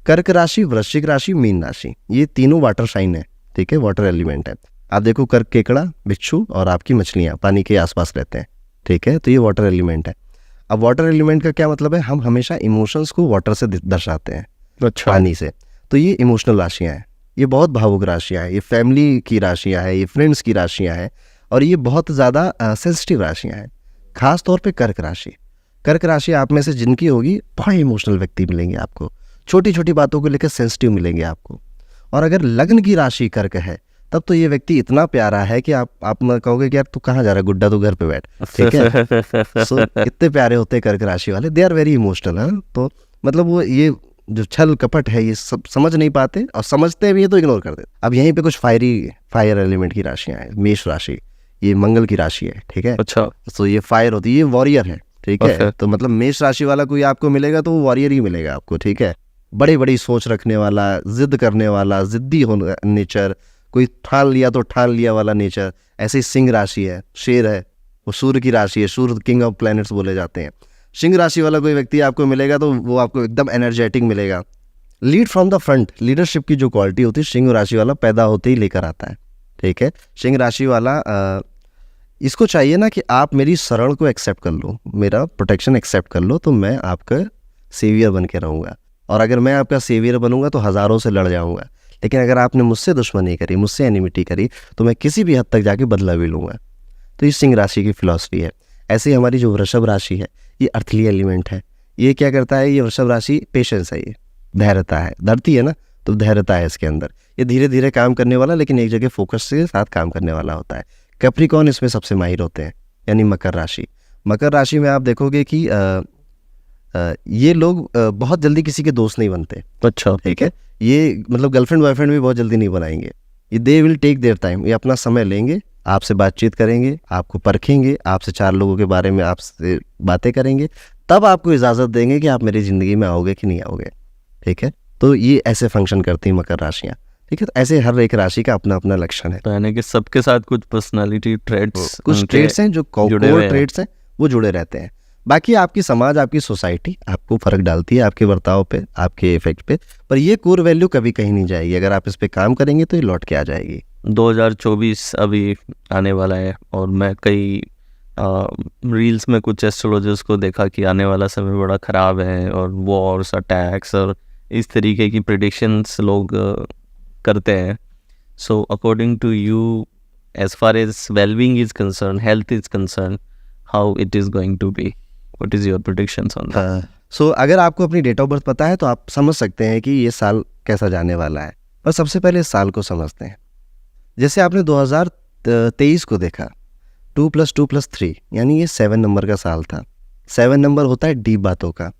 कर्क राशि, वृश्चिक राशि, मीन राशि, ये तीनों वाटर साइन है, ठीक है, वाटर एलिमेंट है। आप देखो कर्क केकड़ा, बिच्छू और आपकी मछलियाँ पानी के आसपास रहते हैं, ठीक है, तो ये वाटर एलिमेंट है। अब वाटर एलिमेंट का क्या मतलब है, हम हमेशा इमोशंस को वाटर से दर्शाते हैं, अच्छा, पानी से। तो ये इमोशनल राशियाँ हैं, ये बहुत भावुक राशियाँ हैं, ये फैमिली की राशियाँ हैं, ये फ्रेंड्स की राशियाँ हैं, और ये बहुत ज़्यादा सेंसिटिव राशियाँ हैं। खास तौर पे कर्क राशि, कर्क राशि आप में से जिनकी होगी, बड़े इमोशनल व्यक्ति मिलेंगे आपको, छोटी छोटी बातों को लेकर सेंसिटिव मिलेंगे आपको। और अगर लग्न की राशि कर्क है तब तो ये व्यक्ति इतना प्यारा है कि आप कहोगे कि यार तू कहाँ जा रहा है गुड्डा, तू घर पे बैठ, ठीक है। सो इतने प्यारे होते हैं कर्क राशि वाले, दे आर वेरी इमोशनल। हाँ, तो मतलब वो ये जो छल कपट है ये सब समझ नहीं पाते, और समझते भी है तो इग्नोर कर देते। अब यहीं पे कुछ फायर एलिमेंट की राशियाँ हैं। मेष राशि, ये मंगल की राशि है, ठीक है। अच्छा, तो ये फायर होती है, ये वॉरियर है, ठीक है। तो मतलब मेष राशि वाला कोई आपको मिलेगा तो वो वॉरियर ही मिलेगा आपको, ठीक है। बड़ी बड़ी सोच रखने वाला, जिद करने वाला, जिद्दी होने नेचर, कोई ठान लिया तो ठान लिया वाला नेचर। ऐसे ही सिंह राशि है, शेर है, वो सूर्य की राशि है, सूर्य किंग ऑफ प्लैनेट्स बोले जाते हैं। सिंह राशि वाला कोई व्यक्ति आपको मिलेगा तो वो आपको एकदम एनर्जेटिक मिलेगा, lead from the front, leadership की जो क्वालिटी होती है सिंह राशि वाला पैदा होते ही लेकर आता है, ठीक है। सिंह राशि वाला इसको चाहिए ना कि आप मेरी शरण को एक्सेप्ट कर लो, मेरा प्रोटेक्शन एक्सेप्ट कर लो, तो मैं आपका सेवियर बन के रहूँगा। और अगर मैं आपका सेवियर बनूंगा तो हज़ारों से लड़ जाऊँगा, लेकिन अगर आपने मुझसे दुश्मनी करी, मुझसे एनिमिटी करी, तो मैं किसी भी हद तक जाके बदला भी लूँगा। तो ये सिंह राशि की फिलॉसफी है। ऐसे ही हमारी जो वृषभ राशि है, ये अर्थली एलिमेंट है। ये क्या करता है, ये वृषभ राशि पेशेंस है, ये धैर्यता है, धरती है ना, तो धैर्यता है इसके अंदर। ये धीरे धीरे काम करने वाला, लेकिन एक जगह फोकस के साथ काम करने वाला होता है। कैप्रिकॉर्न इसमें सबसे माहिर होते हैं, यानी मकर राशि। मकर राशि में आप देखोगे कि ये लोग बहुत जल्दी किसी के दोस्त नहीं बनते, अच्छा, ठीक है। ये मतलब गर्लफ्रेंड बॉयफ्रेंड भी बहुत जल्दी नहीं बनाएंगे, ये they will take their time, ये अपना समय लेंगे, आपसे बातचीत करेंगे, आपको परखेंगे, आपसे 4 लोगों के बारे में आपसे बातें करेंगे, तब आपको इजाज़त देंगे कि आप मेरी ज़िंदगी में आओगे कि नहीं आओगे, ठीक है। तो ये ऐसे फंक्शन करती हैं मकर राशियाँ। ठीक है। तो ऐसे हर एक राशि का अपना अपना लक्षण है। तो यानी कि सबके साथ कुछ पर्सनालिटी ट्रेड्स, कुछ ट्रेड्स हैं जो कोर ट्रेड्स हैं वो जुड़े रहते हैं। बाकी आपकी समाज, आपकी सोसाइटी आपको फर्क डालती है आपके बर्ताव पे, आपके इफेक्ट पे, पर ये कोर वैल्यू कभी कहीं नहीं जाएगी। अगर आप इस पे काम करेंगे तो ये लौट के आ जाएगी। 2024 अभी आने वाला है और मैं कई रील्स में कुछ एस्ट्रोलॉजर्स को देखा कि आने वाला समय बड़ा ख़राब है और वॉर्स, अटैक्स और इस तरीके की प्रिडिक्शंस लोग करते हैं। So according to you, as far as wellbeing is concern, health is concern, how it is going to be, what is your predictions on that? सो अगर आपको अपनी डेट ऑफ बर्थ पता है तो आप समझ सकते हैं कि ये साल कैसा जाने वाला है। पर सबसे पहले इस साल को समझते हैं। जैसे आपने 2023 को देखा, 2 + 2 + 3 यानी ये 7 नंबर का साल था। 7 नंबर होता है डीप बातों का,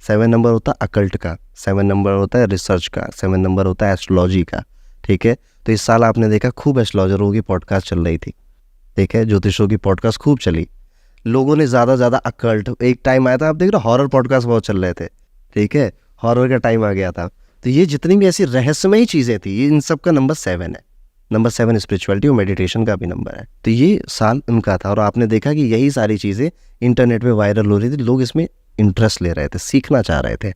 7 नंबर होता है अकल्ट का, 7 नंबर होता है रिसर्च का, 7 नंबर होता है एस्ट्रोलॉजी का। ठीक है। तो इस साल आपने देखा खूब एस्ट्रोलॉजरों की पॉडकास्ट चल रही थी। ठीक है, ज्योतिषों की पॉडकास्ट खूब चली। लोगों ने ज़्यादा अकल्ट, एक टाइम आया था, आप देख रहे हो हॉरर पॉडकास्ट बहुत चल रहे थे। ठीक है, हॉरर का टाइम आ गया था। तो ये जितनी भी ऐसी रहस्यमयी चीज़ें थी, ये इन सब का नंबर 7 है। नंबर 7 स्पिरिचुअलिटी और मेडिटेशन का भी नंबर है। तो ये साल उनका था और आपने देखा कि यही सारी चीज़ें इंटरनेट पे वायरल हो रही थी। लोग इसमें इंटरेस्ट ले रहे थे, सीखना चाह रहे थे।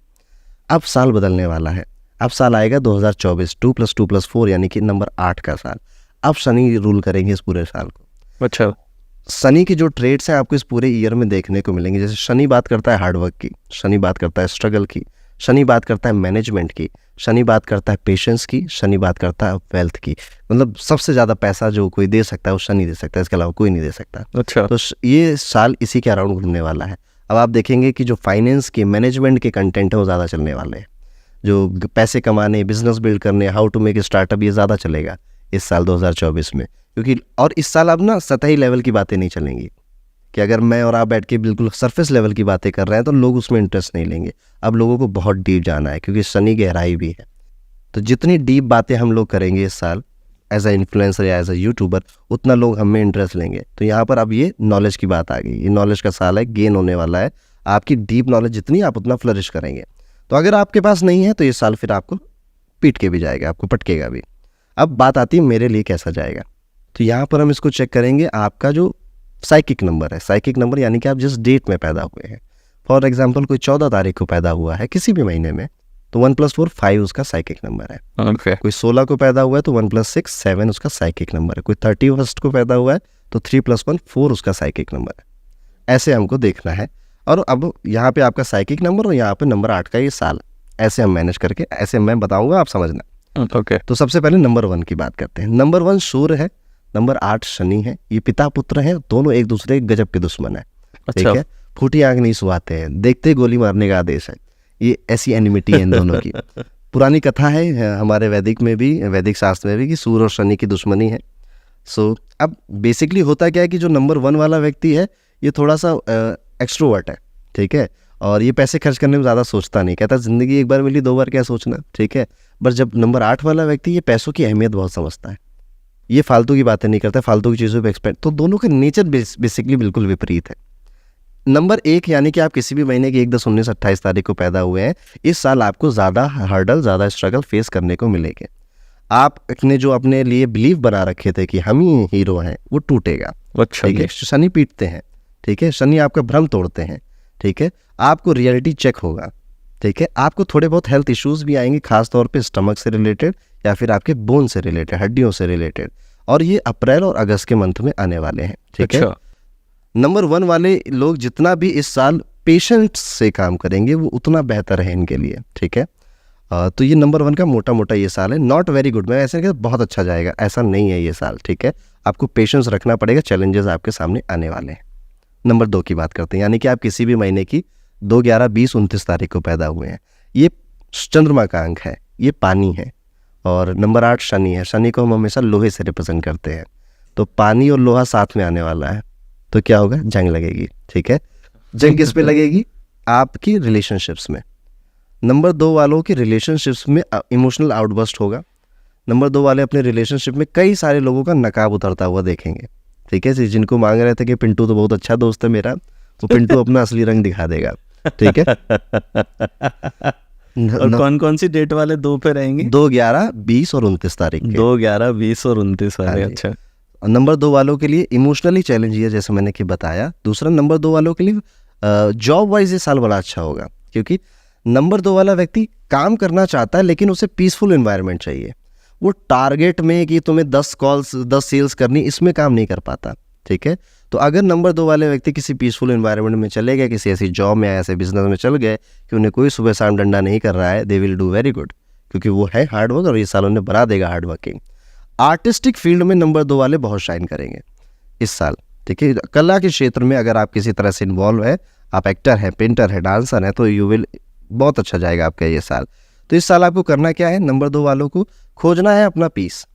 अब साल बदलने वाला है। अब साल आएगा 2024, 2 + 2 + 4 यानी कि नंबर 8 का साल। अब शनि रूल करेंगे इस पूरे साल को। अच्छा, शनि की जो ट्रेड्स हैं आपको इस पूरे ईयर में देखने को मिलेंगे। जैसे शनि बात करता है हार्डवर्क की, शनि बात करता है स्ट्रगल की, शनि बात करता है मैनेजमेंट की, शनि बात करता है पेशेंस की, शनि बात करता है वेल्थ की। मतलब सबसे ज़्यादा पैसा जो कोई दे सकता है वो शनि दे सकता है, इसके अलावा कोई नहीं दे सकता। अच्छा, तो ये साल इसी के अराउंड घूमने वाला है। अब आप देखेंगे कि जो फाइनेंस के, मैनेजमेंट के कंटेंट है वो ज़्यादा चलने वाले हैं। जो पैसे कमाने, बिजनेस बिल्ड करने, हाउ टू मेक स्टार्टअप, ये ज़्यादा चलेगा इस साल 2024 में। क्योंकि और इस साल अब ना सतही लेवल की बातें नहीं चलेंगी कि अगर मैं और आप बैठ के बिल्कुल सरफेस लेवल की बातें कर रहे हैं तो लोग उसमें इंटरेस्ट नहीं लेंगे। अब लोगों को बहुत डीप जाना है क्योंकि शनि गहराई भी है। तो जितनी डीप बातें हम लोग करेंगे इस साल एज अ इन्फ्लुएंसर या एज अ यूट्यूबर, उतना लोग हमें इंटरेस्ट लेंगे। तो यहाँ पर अब ये नॉलेज की बात आ गई। ये नॉलेज का साल है, गेन होने वाला है। आपकी डीप नॉलेज जितनी, आप उतना फ्लरिश करेंगे। तो अगर आपके पास नहीं है तो ये साल फिर आपको पीट के भी जाएगा, आपको पटकेगा भी। अब बात आती है मेरे लिए कैसा जाएगा। तो यहाँ पर हम इसको चेक करेंगे, आपका जो साइकिक नंबर है। साइकिक नंबर यानी कि आप जिस डेट में पैदा हुए हैं। फॉर एग्जांपल कोई 14 तारीख को पैदा हुआ है किसी भी महीने में, तो 1 + 4 5 उसका साइकिक नंबर है। ओके, कोई 16 को पैदा हुआ है तो 1 + 6 7 उसका साइकिक नंबर है। कोई 31 को पैदा हुआ है तो 3 + 1 4 उसका साइकिक नंबर है। ऐसे हमको देखना है। और अब यहाँ पे आपका साइकिक नंबर और यहाँ पे नंबर 8 का ये साल, ऐसे हम मैनेज करके, ऐसे मैं बताऊंगा, आप समझना। ओके, तो सबसे पहले नंबर 1 की बात करते हैं। नंबर 1 सूर्य है, नंबर 8 शनि है। ये पिता पुत्र हैं, दोनों एक दूसरे के गजब के दुश्मन है। ठीक अच्छा, है, फूटी आंख नहीं सुहाते हैं, देखते गोली मारने का आदेश है। ये ऐसी एनिमिटी है इन दोनों की। पुरानी कथा है हमारे वैदिक में भी, वैदिक शास्त्र में भी, कि सूर्य और शनि की दुश्मनी है। सो अब बेसिकली होता क्या है कि जो नंबर 1 वाला व्यक्ति है ये थोड़ा सा एक्सट्रोवर्ट है। ठीक है, और ये पैसे खर्च करने में ज़्यादा सोचता नहीं, कहता ज़िंदगी एक बार मिली, 2 बार क्या सोचना। ठीक है, बट जब नंबर 8 वाला व्यक्ति ये पैसों की अहमियत बहुत समझता है, ये फालतू की बातें नहीं करता, फालतू की चीज़ों पे एक्सपेक्ट। तो दोनों का नेचर बेसिकली बिल्कुल विपरीत है। नंबर 1 यानी कि आप किसी भी महीने की 1, 10, 19, 28 तारीख को पैदा हुए हैं, इस साल आपको ज़्यादा हर्डल, ज़्यादा स्ट्रगल फेस करने को मिलेंगे। आपने जो अपने लिए बिलीव बना रखे थे कि हम ही हीरो हैं, वो टूटेगा। अच्छा, ठीक है, शनि पीटते हैं। ठीक है, शनि आपका भ्रम तोड़ते हैं। ठीक है, आपको रियलिटी चेक होगा। ठीक है, आपको थोड़े बहुत हेल्थ इश्यूज भी आएंगे, खासतौर पे स्टमक से रिलेटेड या फिर आपके बोन से रिलेटेड, हड्डियों से रिलेटेड। और ये अप्रैल और अगस्त के मंथ में आने वाले हैं। ठीक है, नंबर 1 वाले लोग जितना भी इस साल पेशेंस से काम करेंगे वो उतना बेहतर है इनके लिए। ठीक है, तो ये नंबर 1 का मोटा मोटा ये साल है। नॉट वेरी गुड, मैं ऐसे नहीं कहता बहुत अच्छा जाएगा, ऐसा नहीं है ये साल। ठीक है, आपको पेशेंस रखना पड़ेगा, चैलेंजेस आपके सामने आने वाले हैं। नंबर 2 की बात करते हैं, यानी कि आप किसी भी महीने की 2, 11, 20, 29 तारीख को पैदा हुए हैं। ये चंद्रमा का अंक है, ये पानी है। और नंबर 8 शनि है। शनि को हम हमेशा लोहे से रिप्रेजेंट करते हैं। तो पानी और लोहा साथ में आने वाला है, तो क्या होगा, जंग लगेगी। ठीक है, जंग किस पे लगेगी, आपकी रिलेशनशिप्स में। नंबर 2 वालों की रिलेशनशिप्स में इमोशनल आउटबर्स्ट होगा। नंबर 2 वाले अपने रिलेशनशिप में कई सारे लोगों का नकाब उतरता हुआ देखेंगे। ठीक है, जिनको मांग रहे थे कि पिंटू तो बहुत अच्छा दोस्त है मेरा, वो पिंटू अपना असली रंग दिखा देगा। ठीक है, और कौन कौन सी डेट वाले 2 पे रहेंगे? 2, 11, 20 और 29 तारीख के। 2, 11, 20 और 29 वाले। अच्छा। नंबर 2 वालों के लिए इमोशनली चैलेंज है, जैसे मैंने कि बताया। दूसरा, नंबर 2 वालों के लिए जॉब वाइज ये साल बड़ा अच्छा होगा, क्योंकि नंबर 2 वाला व्यक्ति काम करना चाहता है लेकिन उसे पीसफुल एनवायरनमेंट चाहिए। वो टारगेट में कि तुम्हें 10 कॉल्स 10 सेल्स करनी, इसमें काम नहीं कर पाता। ठीक है, तो अगर नंबर 2 वाले व्यक्ति किसी पीसफुल एनवायरनमेंट में चले गए, किसी ऐसी जॉब में या ऐसे बिजनेस में चल गए कि उन्हें कोई सुबह शाम डंडा नहीं कर रहा है, they will do very good, क्योंकि वो है हार्ड वर्क और ये साल उन्हें बढ़ा देगा हार्ड वर्किंग। आर्टिस्टिक फील्ड में नंबर 2 वाले बहुत शाइन करेंगे इस साल। ठीक है, कला के क्षेत्र में अगर आप किसी तरह से इन्वॉल्व है, आप एक्टर हैं, पेंटर है, डांसर है, तो यू विल, बहुत अच्छा जाएगा आपका ये साल। तो इस साल आपको करना क्या है, नंबर 2 वालों को खोजना है अपना पीस।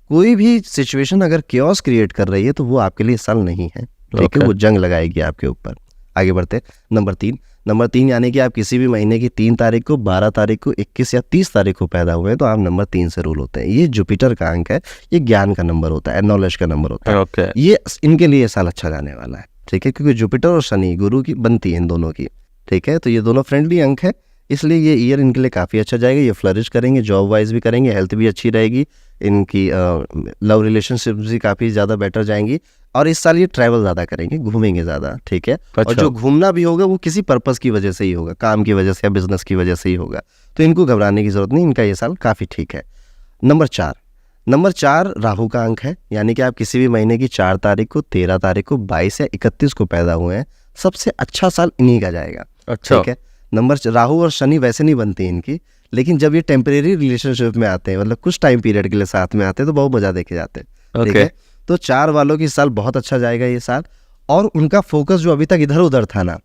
कोई भी सिचुएशन अगर क्योस क्रिएट कर रही है तो वो आपके लिए इस साल नहीं है। ठीक है, वो जंग लगाएगी आपके ऊपर। आगे बढ़ते नंबर 3 यानी कि आप किसी भी महीने की 3 तारीख को, 12 तारीख को, 21 या 30 तारीख को पैदा हुए हैं तो आप नंबर 3 से रूल होते हैं। ये जुपिटर का अंक है, ये ज्ञान का नंबर होता है, नॉलेज का नंबर होता है। ये इनके लिए साल अच्छा जाने वाला है। ठीक है, क्योंकि जुपिटर और शनि गुरु की बनती है इन दोनों की। ठीक है, तो ये दोनों फ्रेंडली अंक है, इसलिए ये ईयर इनके लिए काफ़ी अच्छा जाएगा। ये फ्लरिश करेंगे, जॉब वाइज भी करेंगे, हेल्थ भी अच्छी रहेगी, इनकी लव रिलेशनशिप भी काफ़ी ज़्यादा बेटर जाएंगी। और इस साल ये ट्रैवल ज़्यादा करेंगे, घूमेंगे ज़्यादा। ठीक है, और जो घूमना भी होगा वो किसी पर्पस की वजह से ही होगा, काम की वजह से या बिजनेस की वजह से ही होगा, तो इनको घबराने की ज़रूरत नहीं, इनका ये साल काफ़ी ठीक है। नंबर 4 राहु का अंक है, यानी कि आप किसी भी महीने की 4 तारीख को, 13 तारीख को, 22 या 31 को पैदा हुए हैं, सबसे अच्छा साल इन्हीं का जाएगा। अच्छा, ठीक है। राहु और शनि वैसे नहीं बनती इनकी, लेकिन जब ये टेम्परेरी रिलेशनशिप में आते हैं, मतलब कुछ टाइम पीरियड के लिए साथ में आते हैं, तो बहुत मजा देखे जाते हैं। ठीक है, तो 4 वालों की साल बहुत अच्छा जाएगा ये साल, और उनका फोकस जो अभी तक इधर उधर था ना,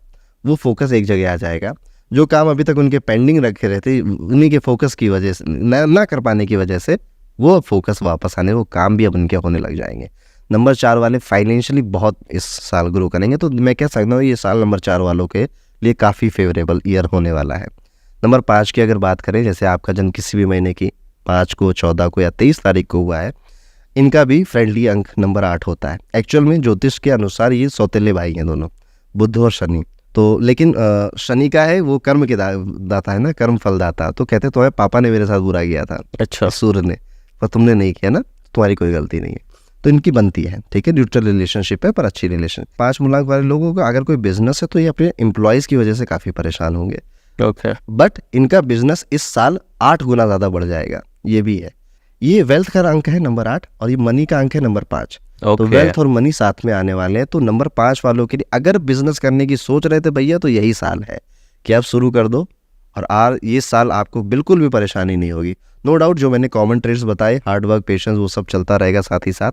वो फोकस एक जगह आ जाएगा। जो काम अभी तक उनके पेंडिंग रखे रहते, उन्हीं के फोकस की वजह से, ना कर पाने की वजह से, वो फोकस वापस आने, वो काम भी अब उनके होने लग जाएंगे। नंबर 4 वाले फाइनेंशियली बहुत इस साल ग्रो करेंगे, तो मैं कह सकता हूँ ये साल नंबर 4 वालों के लिए काफ़ी फेवरेबल ईयर होने वाला है। नंबर 5 की अगर बात करें, जैसे आपका जन्म किसी भी महीने की 5 को, 14 को या 23 तारीख को हुआ है, इनका भी फ्रेंडली अंक नंबर 8 होता है। एक्चुअल में ज्योतिष के अनुसार ये सौतेले भाई हैं दोनों, बुध और शनि। तो लेकिन शनि का है वो कर्म के दाता है ना, कर्म फल दाता। तो कहते तुम्हारे पापा ने मेरे साथ बुरा किया था, अच्छा, सूर्य ने, पर तुमने नहीं किया ना, तुम्हारी कोई गलती नहीं है, तो इनकी बनती है। ठीक है, न्यूट्रल रिलेशनशिप है पर अच्छी रिलेशन। 5 मूलांक वाले लोगों का अगर कोई बिजनेस है तो ये अपने एम्प्लॉयज़ की वजह से काफ़ी परेशान होंगे। ओके, बट इनका बिजनेस इस साल 8 गुना ज़्यादा बढ़ जाएगा, ये भी है। ये वेल्थ का अंक है नंबर 8, और ये मनी का अंक है नंबर 5। तो वेल्थ और मनी साथ में आने वाले हैं। तो नंबर 5 वालों के लिए अगर बिजनेस करने की सोच रहे थे भैया, तो यही साल है कि आप शुरू कर दो, और ये साल आपको बिल्कुल भी परेशानी नहीं होगी। नो डाउट जो मैंने कॉमन ट्रेड्स बताए, हार्ड वर्क, पेशेंस, वो सब चलता रहेगा साथ ही साथ।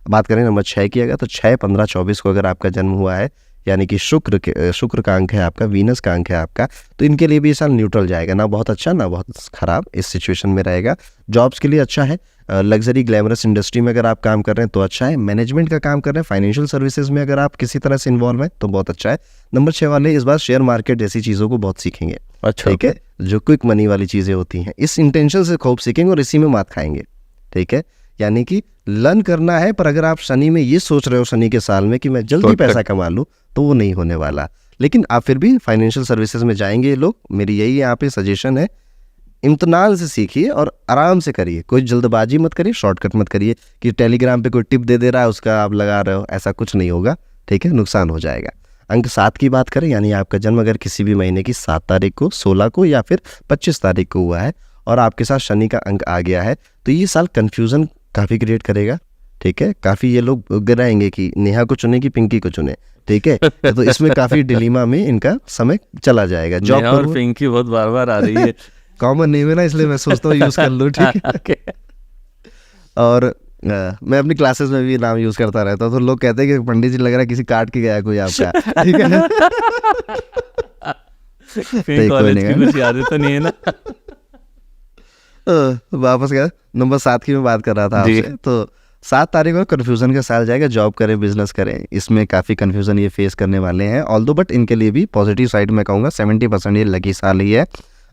बात करें नंबर 6 की, अगर तो 6, 15, 24 को अगर आपका जन्म हुआ है, यानी कि शुक्र का अंक है आपका, वीनस का अंक है आपका, तो इनके लिए भी ये साल न्यूट्रल जाएगा, ना बहुत अच्छा ना बहुत खराब, इस सिचुएशन में रहेगा। जॉब्स के लिए अच्छा है, लग्जरी ग्लैमरस इंडस्ट्री में अगर आप काम कर रहे हैं तो अच्छा है, मैनेजमेंट का काम कर रहे हैं, फाइनेंशियल सर्विसेज में अगर आप किसी तरह से इन्वॉल्व हैं तो बहुत अच्छा है। नंबर 6 वाले इस बार शेयर मार्केट जैसी चीज़ों को बहुत सीखेंगे। अच्छा, ठीक है, जो क्विक मनी वाली चीज़ें होती हैं, इस इंटेंशन से खूब सीखेंगे और इसी में मात खाएंगे। ठीक है, यानी कि लर्न करना है, पर अगर आप शनि में ये सोच रहे हो, शनि के साल में, कि मैं जल्दी पैसा कमा लूँ, तो वो नहीं होने वाला। लेकिन आप फिर भी फाइनेंशियल सर्विसेज में जाएंगे ये लोग, मेरी यही यहाँ पे सजेशन है, इम्तनान से सीखिए और आराम से करिए, कोई जल्दबाजी मत करिए, शॉर्टकट मत करिए कि टेलीग्राम पे कोई टिप दे रहा है उसका आप लगा रहे हो, ऐसा कुछ नहीं होगा। ठीक है, नुकसान हो जाएगा। अंक 7 की बात करें, यानी आपका जन्म अगर किसी भी महीने की 7 तारीख को, 16 को या फिर 25 तारीख को हुआ है, और आपके साथ शनि का अंक आ गया है, तो ये साल कन्फ्यूज़न काफ़ी क्रिएट करेगा। ठीक है, काफ़ी ये लोग गिराएंगे कि नेहा को चुने कि पिंकी को चुने। ठीक है, तो इसमें काफ़ी डिलीमा में इनका समय चला जाएगा। जॉब और पिंकी बहुत बार बार आ रही है, कॉमन नेम है ना, इसलिए मैं सोचता हूँ यूज़ कर लूँ। ठीक है, और मैं अपनी क्लासेस में भी नाम यूज़ करता रहता हूँ, तो लोग कहते हैं कि पंडित जी लग रहा है किसी काट के गया कोई आपका। ठीक है, कॉलेज की कुछ यादें तो नहीं है ना। वापस गया, नंबर 7 की मैं बात कर रहा था आपसे। तो 7 तारीख को कन्फ्यूज़न का साल जाएगा, जॉब करें, बिजनेस करें, इसमें काफ़ी कन्फ्यूज़न ये फेस करने वाले हैं। ऑल्दो बट इनके लिए भी पॉजिटिव साइड में कहूँगा 70% ये लकी साल ही है।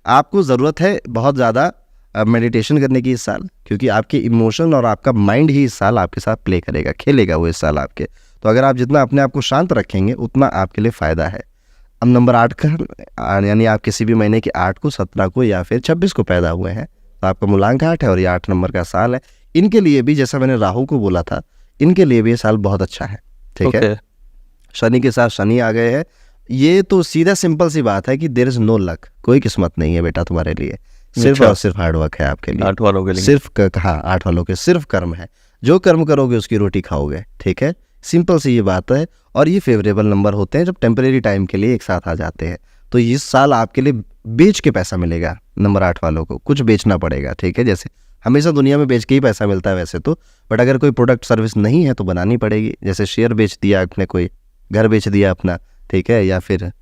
आपको ज़रूरत है बहुत ज़्यादा मेडिटेशन करने की इस साल, क्योंकि आपके इमोशन और आपका माइंड ही इस साल आपके साथ प्ले करेगा, खेलेगा वो इस साल आपके। तो अगर आप जितना अपने आप को शांत रखेंगे उतना आपके लिए फ़ायदा है। अब नंबर 8 का यानी आप किसी भी महीने की 8 को, 17 को या फिर 26 को पैदा हुए हैं तो आपका मूलांक 8 है और ये 8 नंबर का साल है। इनके लिए भी जैसा मैंने राहु को बोला था, इनके लिए भी ये साल बहुत अच्छा है, ठीक है। शनि के साथ शनि आ गए हैं, ये तो सीधा सिंपल सी बात है कि देयर इज नो लक, कोई किस्मत नहीं है बेटा तुम्हारे लिए, सिर्फ और सिर्फ हार्डवर्क है आपके लिए। 8 वालों के लिए सिर्फ हाँ 8 वालों के सिर्फ कर्म है, जो कर्म करोगे उसकी रोटी खाओगे, ठीक है। सिंपल सी ये बात है। और ये फेवरेबल नंबर होते हैं जब टेम्परेरी टाइम के लिए एक साथ आ जाते हैं। तो इस साल आपके लिए बेच के पैसा मिलेगा, नंबर 8 वालों को कुछ बेचना पड़ेगा, ठीक है। जैसे हमेशा दुनिया में बेच के ही पैसा मिलता है वैसे तो, बट अगर कोई प्रोडक्ट सर्विस नहीं है तो बनानी पड़ेगी। जैसे शेयर बेच दिया आपने, कोई घर बेच दिया अपना, ठीक है, या फिर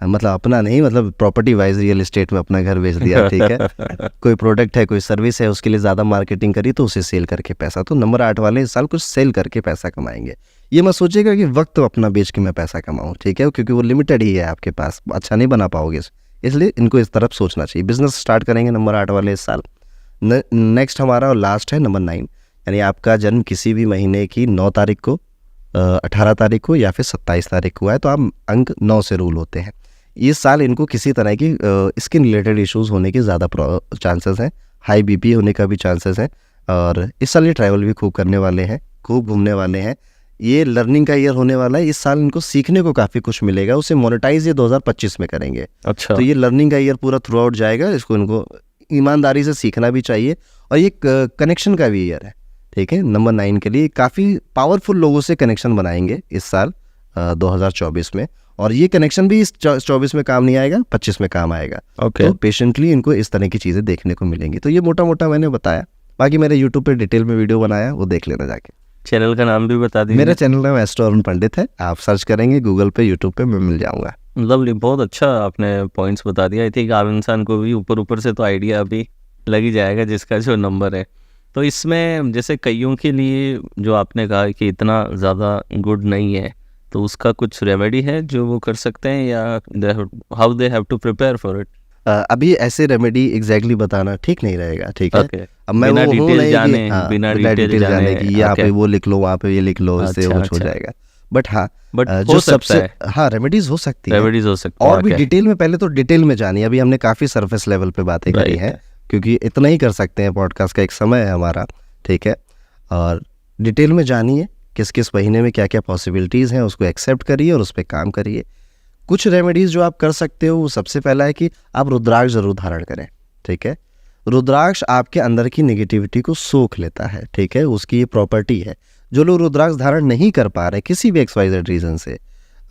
मतलब अपना नहीं, मतलब प्रॉपर्टी वाइज रियल एस्टेट में अपना घर बेच दिया, ठीक है। कोई प्रोडक्ट है, कोई सर्विस है, उसके लिए ज़्यादा मार्केटिंग करी तो उसे सेल करके पैसा। तो नंबर 8 वाले इस साल कुछ सेल करके पैसा कमाएंगे। ये मत सोचिएगा कि वक्त अपना बेच के मैं पैसा कमाऊँ, ठीक है, क्योंकि वो लिमिटेड ही है आपके पास, अच्छा नहीं बना पाओगे, इसलिए इनको इस तरफ सोचना चाहिए। बिजनेस स्टार्ट करेंगे नंबर 8 वाले इस साल। नेक्स्ट हमारा और लास्ट है नंबर 9, यानी आपका जन्म किसी भी महीने की 9 तारीख को, 18 तारीख को या फिर 27 तारीख को है तो आप अंक 9 से रूल होते हैं। इस साल इनको किसी तरह की स्किन रिलेटेड इश्यूज होने के ज़्यादा चांसेस हैं, हाई बीपी होने का भी चांसेस हैं। और इस साल ये ट्रैवल भी खूब करने वाले हैं, खूब घूमने वाले हैं। ये लर्निंग का ईयर होने वाला है, इस साल इनको सीखने को काफ़ी कुछ मिलेगा, उसे मोनेटाइज ये 2025 में करेंगे। अच्छा, तो ये लर्निंग का ईयर पूरा थ्रू आउट जाएगा, इसको इनको ईमानदारी से सीखना भी चाहिए। और ये कनेक्शन का भी ईयर है, ठीक है। नंबर 9 के लिए काफ़ी पावरफुल लोगों से कनेक्शन बनाएंगे इस साल 2024 में, और ये कनेक्शन भी इस 24 में काम नहीं आएगा, 25 में काम आएगा। तो पेशेंटली इनको इस तरह की चीज़ें देखने को मिलेंगी। तो ये मोटा मोटा मैंने बताया, बाकी मेरे यूट्यूब पे डिटेल में वीडियो बनाया, वो देख लेना जाके। चैनल का नाम भी बता दीजिए। मेरा चैनल नाम एस्ट्रो अरुण पंडित है, आप सर्च करेंगे गूगल पे, यूट्यूब पे, मैं मिल जाऊँगा। लवली, बहुत अच्छा आपने पॉइंट्स बता दिया। आई थिंक आम इंसान को भी ऊपर से तो आइडिया अभी लग ही जाएगा जिसका जो नंबर है। तो इसमें जैसे कईयों के लिए जो आपने कहा कि इतना ज़्यादा गुड नहीं है, तो उसका कुछ रेमेडी है जो वो कर सकते हैं, या how they have to prepare for it? अभी ऐसे रेमेडी एग्जैक्टली बताना ठीक नहीं रहेगा, ठीक है। Okay. अब मैं बिना वो हूँ डिटेल नहीं जाने, कि बिना डिटेल डिटेल जाने की यहाँ पे okay. वो लिख लो, वहाँ पे ये लिख लो, इससे अच्छा, कुछ हो अच्छा। जाएगा। बट हाँ, हो जो सकता सबसे है। हाँ रेमेडीज हो सकती है, रेमेडीज हो सकती है और भी डिटेल में। पहले तो डिटेल में जानिए, अभी हमने काफ़ी सरफेस लेवल पे बातें करी हैं, क्योंकि इतना ही कर सकते हैं, पॉडकास्ट का एक समय है हमारा, ठीक है। और डिटेल में जानिए किस किस महीने में क्या क्या पॉसिबिलिटीज़ हैं, उसको एक्सेप्ट करिए और उस पर काम करिए। कुछ रेमेडीज़ जो आप कर सकते हो, वो सबसे पहला है कि आप रुद्राक्ष जरूर धारण करें, ठीक है। रुद्राक्ष आपके अंदर की नेगेटिविटी को सोख लेता है, ठीक है, उसकी ये प्रॉपर्टी है। जो लोग रुद्राक्ष धारण नहीं कर पा रहे किसी भी XYZ रीज़न से,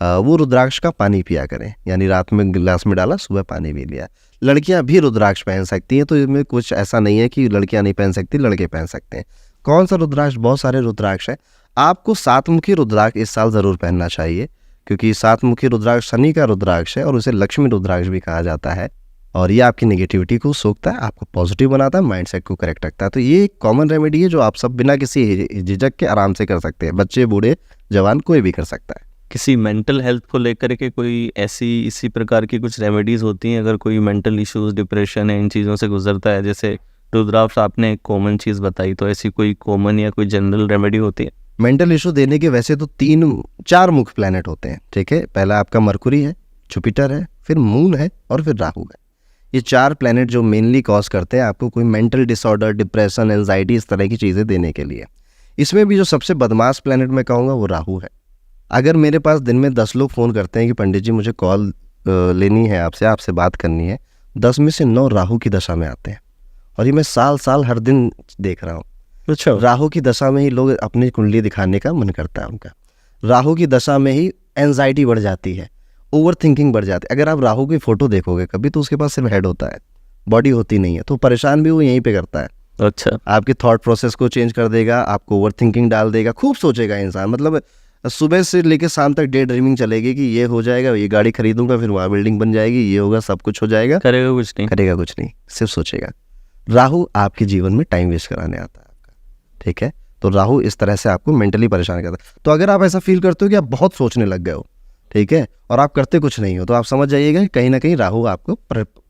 वो रुद्राक्ष का पानी पिया करें, यानी रात में गिलास में डाला, सुबह पानी भी लिया। लड़कियां भी रुद्राक्ष पहन सकती हैं, तो इसमें कुछ ऐसा नहीं है कि लड़कियां नहीं पहन सकती, लड़के पहन सकते हैं। कौन सा रुद्राक्ष? बहुत सारे रुद्राक्ष हैं। आपको 7 मुखी रुद्राक्ष इस साल ज़रूर पहनना चाहिए, क्योंकि 7 मुखी रुद्राक्ष शनि का रुद्राक्ष है और उसे लक्ष्मी रुद्राक्ष भी कहा जाता है। और ये आपकी नेगेटिविटी को सोखता है, आपको पॉजिटिव बनाता है, माइंडसेट को करेक्ट रखता है। तो ये एक कॉमन रेमेडी है जो आप सब बिना किसी झिझक के आराम से कर सकते हैं, बच्चे, बूढ़े, जवान, कोई भी कर सकता है। किसी मेंटल हेल्थ को लेकर के कोई ऐसी इसी प्रकार की कुछ रेमेडीज होती हैं, अगर कोई मेंटल इश्यूज, डिप्रेशन है, इन चीज़ों से गुजरता है? जैसे रुद्राक्ष आपने एक कॉमन चीज़ बताई, तो ऐसी कोई कॉमन या कोई जनरल रेमेडी होती है? मेंटल इशू देने के वैसे तो 4 मुख्य प्लैनेट होते हैं, ठीक है। पहला आपका मरकुरी है, जुपिटर है, फिर मून है और फिर राहु है। ये 4 प्लैनेट जो मेनली कॉज करते हैं आपको कोई मेंटल डिसऑर्डर, डिप्रेशन, एंजाइटी, इस तरह की चीज़ें देने के लिए। इसमें भी जो सबसे बदमाश प्लैनेट मैं कहूँगा वो राहु है। अगर मेरे पास दिन में 10 लोग फ़ोन करते हैं कि पंडित जी मुझे कॉल लेनी है, आपसे बात करनी है, 10 में से 9 राहु की दशा में आते हैं। और ये मैं साल हर दिन देख रहा हूँ। अच्छा, राहु की दशा में ही लोग अपनी कुंडली दिखाने का मन करता है उनका। राहु की दशा में ही एंजाइटी बढ़ जाती है, ओवर थिंकिंग बढ़ जाती है। अगर आप राहु की फ़ोटो देखोगे कभी, तो उसके पास सिर्फ हेड होता है, बॉडी होती नहीं है। तो परेशान भी वो यहीं पे करता है। अच्छा, आपके थॉट प्रोसेस को चेंज कर देगा, आपको ओवर थिंकिंग डाल देगा, खूब सोचेगा इंसान। मतलब सुबह से लेकर शाम तक डे ड्रीमिंग चलेगी कि ये हो जाएगा, ये गाड़ी खरीदूंगा, फिर वहाँ बिल्डिंग बन जाएगी, ये होगा, सब कुछ हो जाएगा, करेगा कुछ नहीं, सिर्फ सोचेगा। राहु आपके जीवन में टाइम वेस्ट कराने आता है आपका, ठीक है। तो राहु इस तरह से आपको मेंटली परेशान करता है। तो अगर आप ऐसा फील करते हो कि आप बहुत सोचने लग गए हो, ठीक है, और आप करते कुछ नहीं हो, तो आप समझ जाइएगा कि कहीं ना कहीं राहु आपको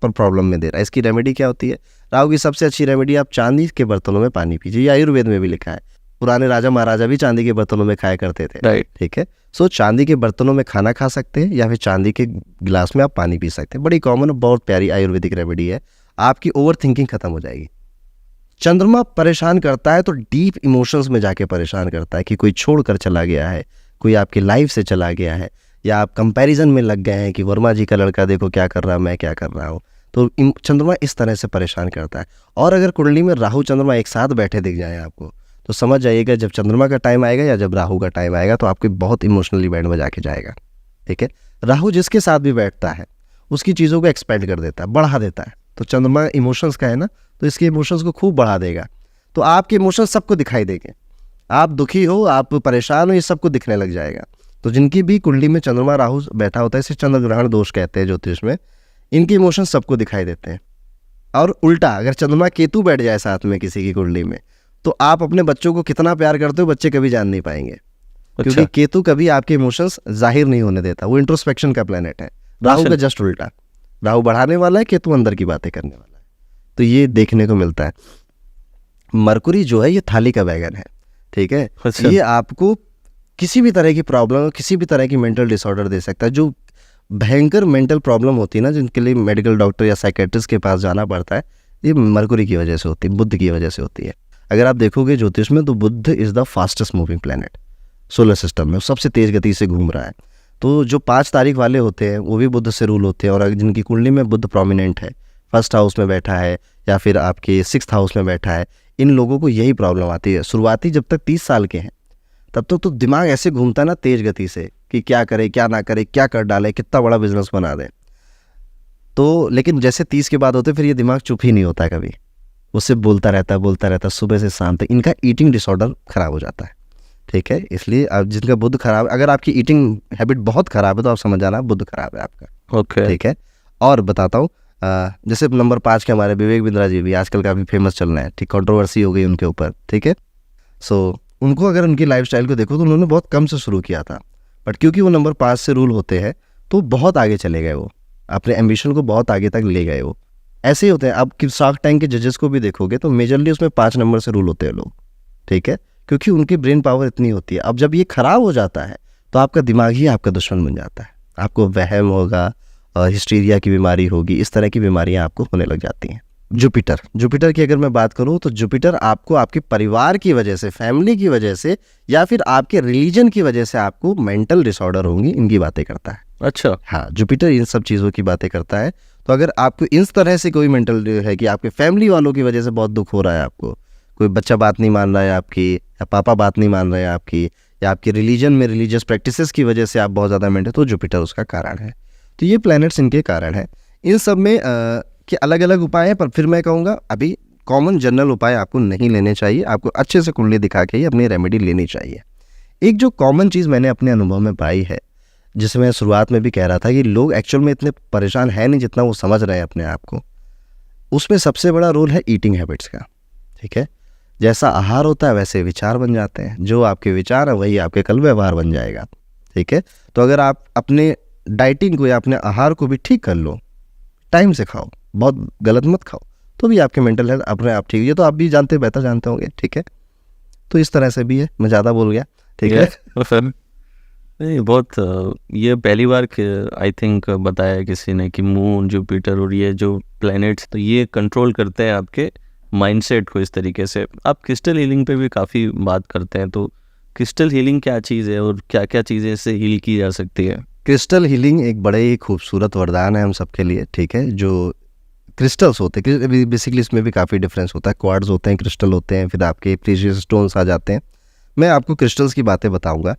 प्रॉब्लम में दे रहा है। इसकी रेमेडी क्या होती है? राहु की सबसे अच्छी रेमेडी, आप चांदी के बर्तनों में पानी पीजिए। ये आयुर्वेद में भी लिखा है, पुराने राजा महाराजा भी चांदी के बर्तनों में खाया करते थे, राइट, ठीक है। सो चांदी के बर्तनों में खाना खा सकते हैं या फिर चांदी के गिलास में आप पानी पी सकते हैं। बड़ी कॉमन और बहुत प्यारी आयुर्वेदिक रेमेडी है, आपकी ओवर थिंकिंग खत्म हो जाएगी। चंद्रमा परेशान करता है तो डीप इमोशंस में जाके परेशान करता है कि कोई छोड़ कर चला गया है, कोई आपकी लाइफ से चला गया है, या आप कंपैरिजन में लग गए हैं कि वर्मा जी का लड़का देखो क्या कर रहा है, मैं क्या कर रहा हूँ। तो चंद्रमा इस तरह से परेशान करता है। और अगर कुंडली में राहु चंद्रमा एक साथ बैठे दिख जाए आपको, तो समझ जाइएगा जब चंद्रमा का टाइम आएगा या जब राहु का टाइम आएगा तो आपके बहुत इमोशनली बैंड बजा के जाएगा। ठीक है, राहु जिसके साथ भी बैठता है उसकी चीज़ों को एक्सपेंड कर देता है, बढ़ा देता है। तो चंद्रमा इमोशंस का है ना, तो इसके इमोशंस को खूब बढ़ा देगा। तो आपके इमोशंस सबको दिखाई देंगे, आप दुखी हो, आप परेशान हो, ये सबको दिखने लग जाएगा। तो जिनकी भी कुंडली में चंद्रमा राहु बैठा होता है, इसे चंद्र ग्रहण दोष कहते हैं ज्योतिष में, इनके इमोशंस सबको दिखाई देते हैं। और उल्टा अगर चंद्रमा केतु बैठ जाए साथ में किसी की कुंडली में, तो आप अपने बच्चों को कितना प्यार करते हो बच्चे कभी जान नहीं पाएंगे। क्योंकि केतु कभी आपके इमोशंस जाहिर नहीं होने देता, वो इंट्रोस्पेक्शन का प्लेनेट है। राहु का जस्ट उल्टा, राहु बढ़ाने वाला है, केतु अंदर की बातें करने वाला है। तो ये देखने को मिलता है। मरकुरी जो है ये थाली का बैगन है। ठीक है, ये आपको किसी भी तरह की प्रॉब्लम, किसी भी तरह की मेंटल डिसऑर्डर दे सकता है। जो भयंकर मेंटल प्रॉब्लम होती है ना, जिनके लिए मेडिकल डॉक्टर या साइकेट्रिस्ट के पास जाना पड़ता है, ये मरकुरी की वजह से होती है, बुध की वजह से होती है। अगर आप देखोगे ज्योतिष में तो Budh is the fastest moving planet solar system में, सबसे तेज़ गति से घूम रहा है। तो जो 5 तारीख वाले होते हैं वो भी बुध से रूल होते हैं। और जिनकी कुंडली में बुध प्रोमिनेंट है, फर्स्ट हाउस में बैठा है या फिर आपके 6th हाउस में बैठा है, इन लोगों को यही प्रॉब्लम आती है। शुरुआती जब तक 30 साल के हैं तब तक तो दिमाग ऐसे घूमता है ना तेज गति से कि क्या करे क्या ना करे, क्या कर डाले, कितना बड़ा बिजनेस बना दे। तो लेकिन जैसे 30 के बाद होते फिर ये दिमाग चुप ही नहीं होता है कभी, उससे बोलता रहता सुबह से शाम तक। इनका ईटिंग डिसऑर्डर खराब हो जाता है। ठीक है, इसलिए आप जिनका बुध खराब, अगर आपकी ईटिंग हैबिट बहुत खराब है तो आप समझ जाना बुध खराब है आपका। ओके, ठीक है। और बताता हूँ, जैसे नंबर 5 के हमारे विवेक बिंद्रा जी भी आजकल काफ़ी फेमस चल रहे हैं। ठीक, कंट्रोवर्सी हो गई उनके ऊपर। ठीक है, सो उनको अगर उनकी लाइफस्टाइल को देखो तो उन्होंने बहुत कम से शुरू किया था, बट क्योंकि वो नंबर 5 से रूल होते हैं तो बहुत आगे चले गए, वो अपने एम्बिशन को बहुत आगे तक ले गए। वो ऐसे ही होते हैं। अब शार्क टैंक के जजेस को भी देखोगे तो मेजरली उसमें 5 नंबर से रूल होते हैं लोग। ठीक है, क्योंकि उनकी ब्रेन पावर इतनी होती है। अब जब ये खराब हो जाता है तो आपका दिमाग ही आपका दुश्मन बन जाता है। आपको वहम होगा, हिस्टीरिया की बीमारी होगी, इस तरह की बीमारियां आपको होने लग जाती हैं। जुपिटर की अगर मैं बात करूं तो जुपिटर आपको आपके परिवार की वजह से, फैमिली की वजह से या फिर आपके रिलीजन की वजह से आपको मेंटल डिसऑर्डर होंगी, इनकी बातें करता है। अच्छा, हाँ, जुपिटर इन सब चीज़ों की बातें करता है। तो अगर आपको इस तरह से कोई मेंटल है कि आपके फैमिली वालों की वजह से बहुत दुख हो रहा है, आपको कोई बच्चा बात नहीं मान रहा है आपकी, या पापा बात नहीं मान रहे हैं आपकी, या आपके रिलीजन में रिलीजियस प्रैक्टिसेस की वजह से आप बहुत ज़्यादा मेंटल, तो जुपिटर उसका कारण है। तो ये प्लैनेट्स इनके कारण है। इन सब में के अलग अलग उपाय हैं, पर फिर मैं कहूँगा अभी कॉमन जनरल उपाय आपको नहीं लेने चाहिए। आपको अच्छे से कुंडली दिखा के ही अपनी रेमेडी लेनी चाहिए। एक जो कॉमन चीज़ मैंने अपने अनुभव में पाई है, जिसे मैं शुरुआत में भी कह रहा था कि लोग एक्चुअल में इतने परेशान है नहीं जितना वो समझ रहे हैं अपने आप को, उसमें सबसे बड़ा रोल है ईटिंग हैबिट्स का। ठीक है, जैसा आहार होता है वैसे विचार बन जाते हैं। जो आपके विचार हैं वही आपके कल व्यवहार बन जाएगा। ठीक है, तो अगर आप अपने डाइटिंग को या अपने आहार को भी ठीक कर लो, टाइम से खाओ, बहुत गलत मत खाओ, तो भी आपके मेंटल हेल्थ अपने आप ठीक है। तो आप भी जानते बेहतर जानते होंगे। ठीक है, तो इस तरह से भी है। मैं ज़्यादा बोल गया। ठीक है, नहीं बहुत ये पहली बार आई थिंक बताया है किसी ने कि मून, जुपिटर और ये जो प्लैनेट्स, तो ये कंट्रोल करते हैं आपके माइंडसेट को इस तरीके से। आप क्रिस्टल हीलिंग पे भी काफ़ी बात करते हैं, तो क्रिस्टल हीलिंग क्या चीज़ है और क्या क्या चीज़ें इससे हील की जा सकती है? क्रिस्टल हीलिंग एक बड़े ही खूबसूरत वरदान है हम सबके लिए। ठीक है, जो क्रिस्टल्स होते हैं बेसिकली इसमें भी काफ़ी डिफरेंस होता है। क्वार्ट्ज होते हैं, क्रिस्टल होते हैं, फिर आपके प्रीशियस स्टोन्स आ जाते हैं। मैं आपको क्रिस्टल्स की बातें बताऊंगा।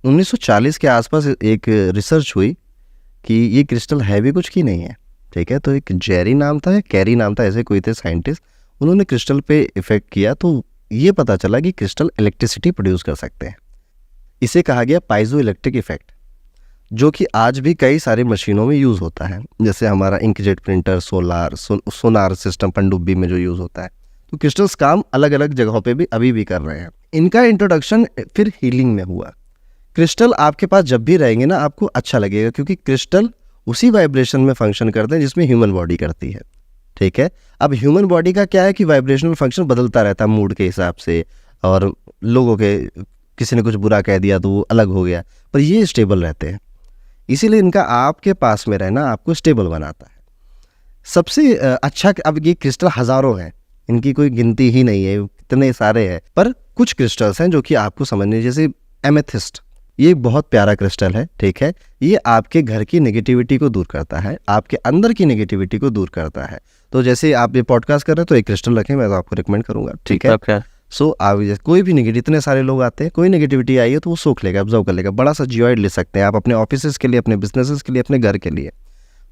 1940 के आसपास एक रिसर्च हुई कि ये क्रिस्टल है भी कुछ की नहीं है। ठीक है, तो एक जेरी नाम था या कैरी नाम था, ऐसे कोई थे साइंटिस्ट, उन्होंने क्रिस्टल पे इफेक्ट किया तो ये पता चला कि क्रिस्टल इलेक्ट्रिसिटी प्रोड्यूस कर सकते हैं। इसे कहा गया पाइजो इलेक्ट्रिक इफेक्ट, जो कि आज भी कई सारी मशीनों में यूज़ होता है, जैसे हमारा इंकजेट प्रिंटर, सोनार सिस्टम, पनडुब्बी में जो यूज़ होता है। तो क्रिस्टल्स काम अलग अलग जगहों पे भी अभी भी कर रहे हैं। इनका इंट्रोडक्शन फिर हीलिंग में हुआ। क्रिस्टल आपके पास जब भी रहेंगे ना आपको अच्छा लगेगा, क्योंकि क्रिस्टल उसी वाइब्रेशन में फंक्शन करते हैं जिसमें ह्यूमन बॉडी करती है। ठीक है, अब ह्यूमन बॉडी का क्या है कि वाइब्रेशनल फंक्शन बदलता रहता है मूड के हिसाब से और लोगों के किसी ने कुछ बुरा कह दिया तो वो अलग हो गया, पर ये स्टेबल रहते हैं। इसीलिए इनका आपके पास में रहना आपको स्टेबल बनाता है। सबसे अच्छा, अब ये क्रिस्टल हज़ारों हैं, इनकी कोई गिनती ही नहीं है, इतने सारे हैं, पर कुछ क्रिस्टल्स हैं जो कि आपको समझने, जैसे एमेथिस्ट, ये बहुत प्यारा क्रिस्टल है, ठीक है। ये आपके घर की नेगेटिविटी को दूर करता है, आपके अंदर की नेगेटिविटी को दूर करता है। तो जैसे आप ये पॉडकास्ट कर रहे हैं तो एक क्रिस्टल रखें, मैं तो आपको रिकमेंड करूंगा, ठीक है। सो आप कोई भी नेगेटिव, इतने सारे लोग आते हैं, कोई नेगेटिविटी आई है तो वो सोख लेगा, ऑब्जर्व कर लेगा। बड़ा सा जियोइड ले सकते हैं आप अपने ऑफिस के लिए, अपने बिजनेसेस के लिए, अपने घर के लिए।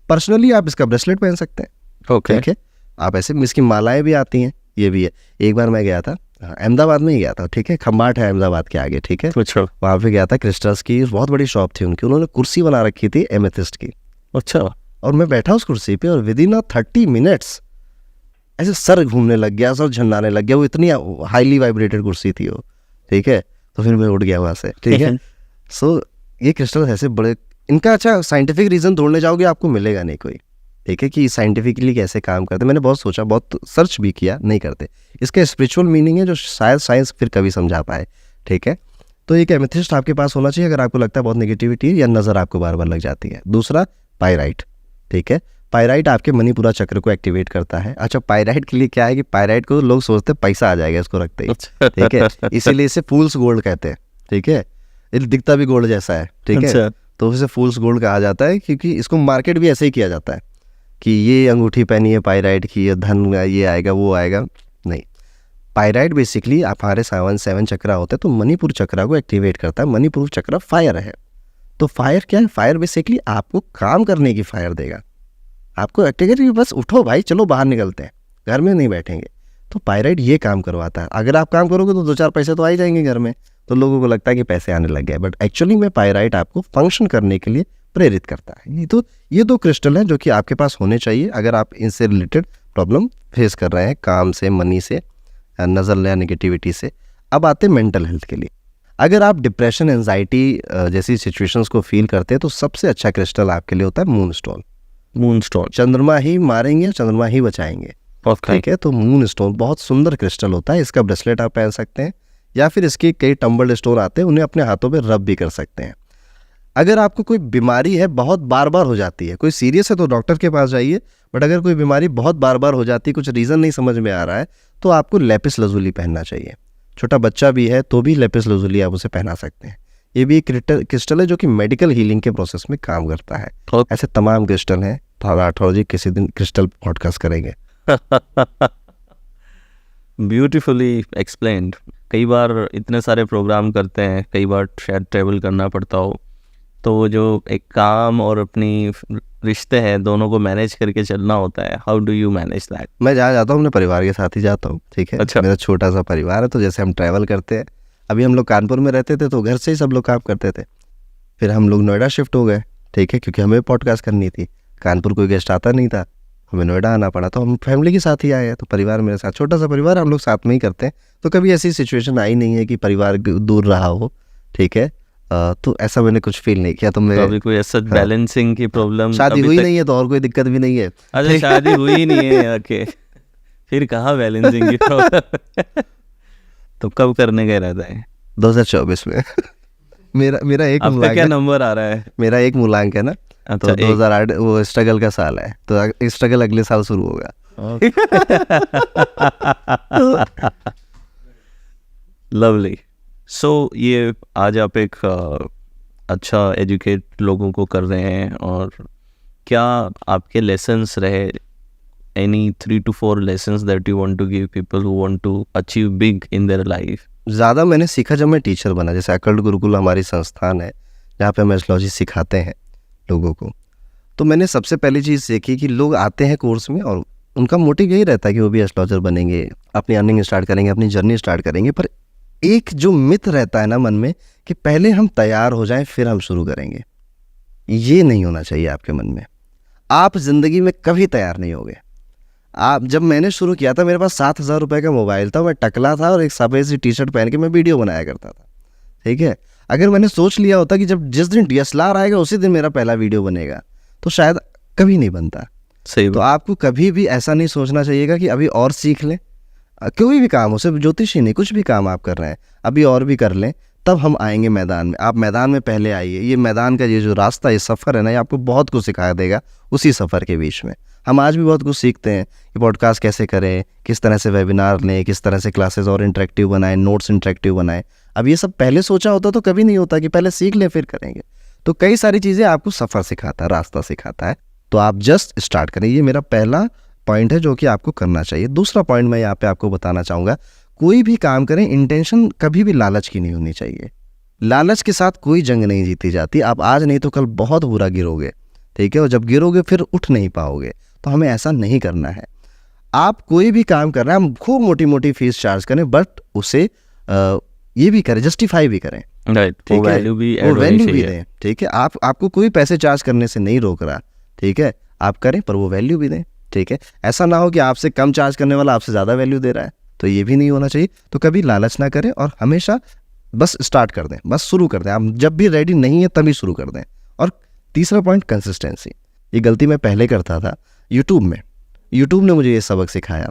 पर्सनली आप इसका ब्रेसलेट पहन सकते हैं, ठीक है। आप ऐसे, इसकी मालाएं भी आती हैं, ये भी है। एक बार मैं गया था अहमदाबाद में ही गया था, ठीक है, खम्बाट है अहमदाबाद के आगे, ठीक है। अच्छा, वहाँ पे गया था, क्रिस्टल्स की बहुत बड़ी शॉप थी उनकी, उन्होंने कुर्सी बना रखी थी एमेथिस्ट की। अच्छा, और मैं बैठा उस कुर्सी पे और विद इन 30 मिनट्स ऐसे सर घूमने लग गया, सर झन्नाने लग गया, वो इतनी हाईली वाइब्रेटेड कुर्सी थी वो, ठीक है। तो फिर मैं उठ गया वहाँ से, ठीक है। सो ये क्रिस्टल ऐसे बड़े, इनका अच्छा साइंटिफिक रीज़न ढूंढने जाओगे आपको मिलेगा नहीं कोई, ठीक है, कि साइंटिफिकली कैसे काम करते। मैंने बहुत सोचा, बहुत सर्च भी किया, नहीं करते। इसका स्पिरिचुअल मीनिंग है जो शायद साइंस फिर कभी समझा पाए, ठीक है। तो एक एमेथिस्ट आपके पास होना चाहिए अगर आपको लगता है बहुत नेगेटिविटी या नज़र आपको बार बार लग जाती है। दूसरा पायराइट, ठीक है। पायराइट आपके मणिपुरा चक्र को एक्टिवेट करता है। अच्छा, पायराइट के लिए क्या है कि पायराइट को लोग सोचते हैं पैसा आ जाएगा इसको रखते ही, ठीक है, इसीलिए इसे फूल्स गोल्ड कहते हैं, ठीक है। ये दिखता भी गोल्ड जैसा है, ठीक है, तो इसे फूल्स गोल्ड कहा जाता है, क्योंकि इसको मार्केट भी ऐसे ही किया जाता है कि ये अंगूठी पहनी है पायराइट की, ये धन, ये आएगा वो आएगा, नहीं। पायराइट बेसिकली हमारे 7 चक्रा होते हैं, तो मणिपुर चक्रा को एक्टिवेट करता है। मणिपुर चक्रा फायर है, तो फायर क्या है, फायर बेसिकली आपको काम करने की फायर देगा, आपको एक्टिवेट, बस उठो भाई चलो बाहर निकलते हैं, घर में नहीं बैठेंगे। तो पायराइट ये काम करवाता है। अगर आप काम करोगे तो 2-4 पैसे तो आ ही जाएंगे घर में, तो लोगों को लगता है कि पैसे आने लग गए, बट एक्चुअली में पायराइट आपको फंक्शन करने के लिए प्रेरित करता है। ये दो क्रिस्टल हैं जो कि आपके पास होने चाहिए अगर आप इनसे रिलेटेड प्रॉब्लम फेस कर रहे हैं, काम से, मनी से, नज़र या नेगेटिविटी से। अब आते हैं मेंटल हेल्थ के लिए। अगर आप डिप्रेशन, एंजाइटी जैसी सिचुएशंस को फील करते हैं तो सबसे अच्छा क्रिस्टल आपके लिए होता है मून स्टोन। मून स्टोन, चंद्रमा ही मारेंगे, चंद्रमा ही बचाएंगे, ठीक है। तो मून स्टोन बहुत सुंदर क्रिस्टल होता है, इसका ब्रेसलेट आप पहन सकते हैं, या फिर इसके कई टम्बल्ड स्टोन आते हैं, उन्हें अपने हाथों पे रब भी कर सकते हैं। अगर आपको कोई बीमारी है, बहुत बार बार हो जाती है, कोई सीरियस है तो डॉक्टर के पास जाइए, बट अगर कोई बीमारी बहुत बार बार हो जाती है, कुछ रीज़न नहीं समझ में आ रहा है, तो आपको लेपिस लजुली पहनना चाहिए। छोटा बच्चा भी है तो भी लेपिस लजुली आप उसे पहना सकते हैं। ये भी एक क्रिस्टल है जो कि मेडिकल हीलिंग के प्रोसेस में काम करता है। ऐसे तमाम क्रिस्टल हैं, राठौर जी किसी दिन क्रिस्टल पॉडकास्ट करेंगे। Beautifully explained. कई बार इतने सारे प्रोग्राम करते हैं, कई बार शायद ट्रैवल करना पड़ता हो, तो वो जो एक काम और अपनी रिश्ते हैं दोनों को मैनेज करके चलना होता है। How do you manage that? मैं जहाँ जाता हूँ अपने परिवार के साथ ही जाता हूँ, ठीक है। अच्छा, मेरा छोटा सा परिवार है, तो जैसे हम ट्रैवल करते हैं, अभी हम लोग कानपुर में रहते थे तो घर से ही सब लोग काम करते थे, फिर हम लोग नोएडा शिफ्ट हो गए, ठीक है, क्योंकि हमें पॉडकास्ट करनी थी। कानपुर कोई गेस्ट आता नहीं था, हमें नोएडा आना पड़ा, तो हम फैमिली के साथ ही आए हैं। तो परिवार मेरे साथ, छोटा सा परिवार, हम लोग साथ में ही करते हैं, तो कभी ऐसी सिचुएशन आई नहीं है कि परिवार दूर रहा हो, ठीक है। तो ऐसा मैंने कुछ फील नहीं किया। तो मैं अभी कोई ऐसा बैलेंसिंग की प्रॉब्लम, शादी हुई नहीं है तो और कोई दिक्कत भी नहीं है। अच्छा, शादी हुई नहीं है, ओके, फिर कहाँ बैलेंसिंग की प्रॉब्लम? तो कब करने का इरादा है? 2024 में। मेरा एक आपका क्या नंबर आ रहा है? मेरा एक मूलांक है ना, तो 2008 वो स्ट्रगल का साल है, तो स्ट्रगल अगले साल शुरू होगा। लवली। सो ये आज आप एक अच्छा एजुकेट लोगों को कर रहे हैं, और क्या आपके लेसन्स रहे, any 3 to 4 lessons that you want to give people who want to achieve big in their life? ज़्यादा मैंने सीखा जब मैं टीचर बना। जैसे अकल्ट गुरुकुल हमारी संस्थान है जहाँ पे हम एस्ट्रोलॉजी सिखाते हैं लोगों को, तो मैंने सबसे पहली चीज़ सीखी कि लोग आते हैं कोर्स में और उनका मोटिव यही रहता है कि वो भी एस्ट्रोलॉजर बनेंगे, अपनी अर्निंग स्टार्ट करेंगे, अपनी जर्नी स्टार्ट करेंगे। पर एक जो मिथ रहता है ना मन में कि पहले हम तैयार हो जाएं फिर हम शुरू करेंगे, ये नहीं होना चाहिए आपके मन में। आप ज़िंदगी में कभी तैयार नहीं होगे। आप, जब मैंने शुरू किया था मेरे पास 7,000 रुपये का मोबाइल था, मैं टकला था और एक सफ़ेद सी टी शर्ट पहन के मैं वीडियो बनाया करता था, ठीक है। अगर मैंने सोच लिया होता कि जिस दिन DSLR आएगा उसी दिन मेरा पहला वीडियो बनेगा, तो शायद कभी नहीं बनता। सही। तो आपको कभी भी ऐसा नहीं सोचना चाहिएगा कि अभी और सीख लें, कोई भी काम हो, सिर्फ ज्योतिषी नहीं, कुछ भी काम आप कर रहे हैं अभी और भी कर लें, तब हम आएंगे मैदान में। आप मैदान में पहले आइए। ये मैदान का ये जो रास्ता, ये सफ़र है ना, ये आपको बहुत कुछ सिखा देगा उसी सफ़र के बीच में। हम आज भी बहुत कुछ सीखते हैं कि पॉडकास्ट कैसे करें, किस तरह से वेबिनार लें, किस तरह से क्लासेस और इंटरेक्टिव बनाएं, नोट्स इंटरेक्टिव बनाएं। अब ये सब पहले सोचा होता तो कभी नहीं होता कि पहले सीख लें फिर करेंगे। तो कई सारी चीज़ें आपको सफ़र सिखाता है, रास्ता सिखाता है। तो आप जस्ट स्टार्ट करें। ये मेरा पहला पॉइंट है जो कि आपको करना चाहिए। दूसरा पॉइंट मैं यहाँ पे आपको बताना चाहूँगा, कोई भी काम करें इंटेंशन कभी भी लालच की नहीं होनी चाहिए। लालच के साथ कोई जंग नहीं जीती जाती। आप आज नहीं तो कल बहुत बुरा गिरोगे, ठीक है, और जब गिरोगे फिर उठ नहीं पाओगे। तो हमें ऐसा नहीं करना है। आप कोई भी काम कर रहे हैं, हम खूब मोटी मोटी फीस चार्ज करें, बट उसे ये भी करें, जस्टिफाई भी करें, राइट, ठीक है, वैल्यू भी वो वैल्यू भी दें, ठीक है। आपको कोई पैसे चार्ज करने से नहीं रोक रहा, ठीक है, आप करें पर वो वैल्यू भी दें, ठीक है। ऐसा ना हो कि आपसे कम चार्ज करने वाला आपसे ज़्यादा वैल्यू दे रहा है, तो ये भी नहीं होना चाहिए। तो कभी लालच ना करें और हमेशा बस स्टार्ट कर दें, बस शुरू कर दें। आप जब भी रेडी नहीं है तभी शुरू कर दें। और तीसरा पॉइंट, कंसिस्टेंसी। ये गलती मैं पहले करता था यूट्यूब में। यूट्यूब ने मुझे ये सबक सिखाया।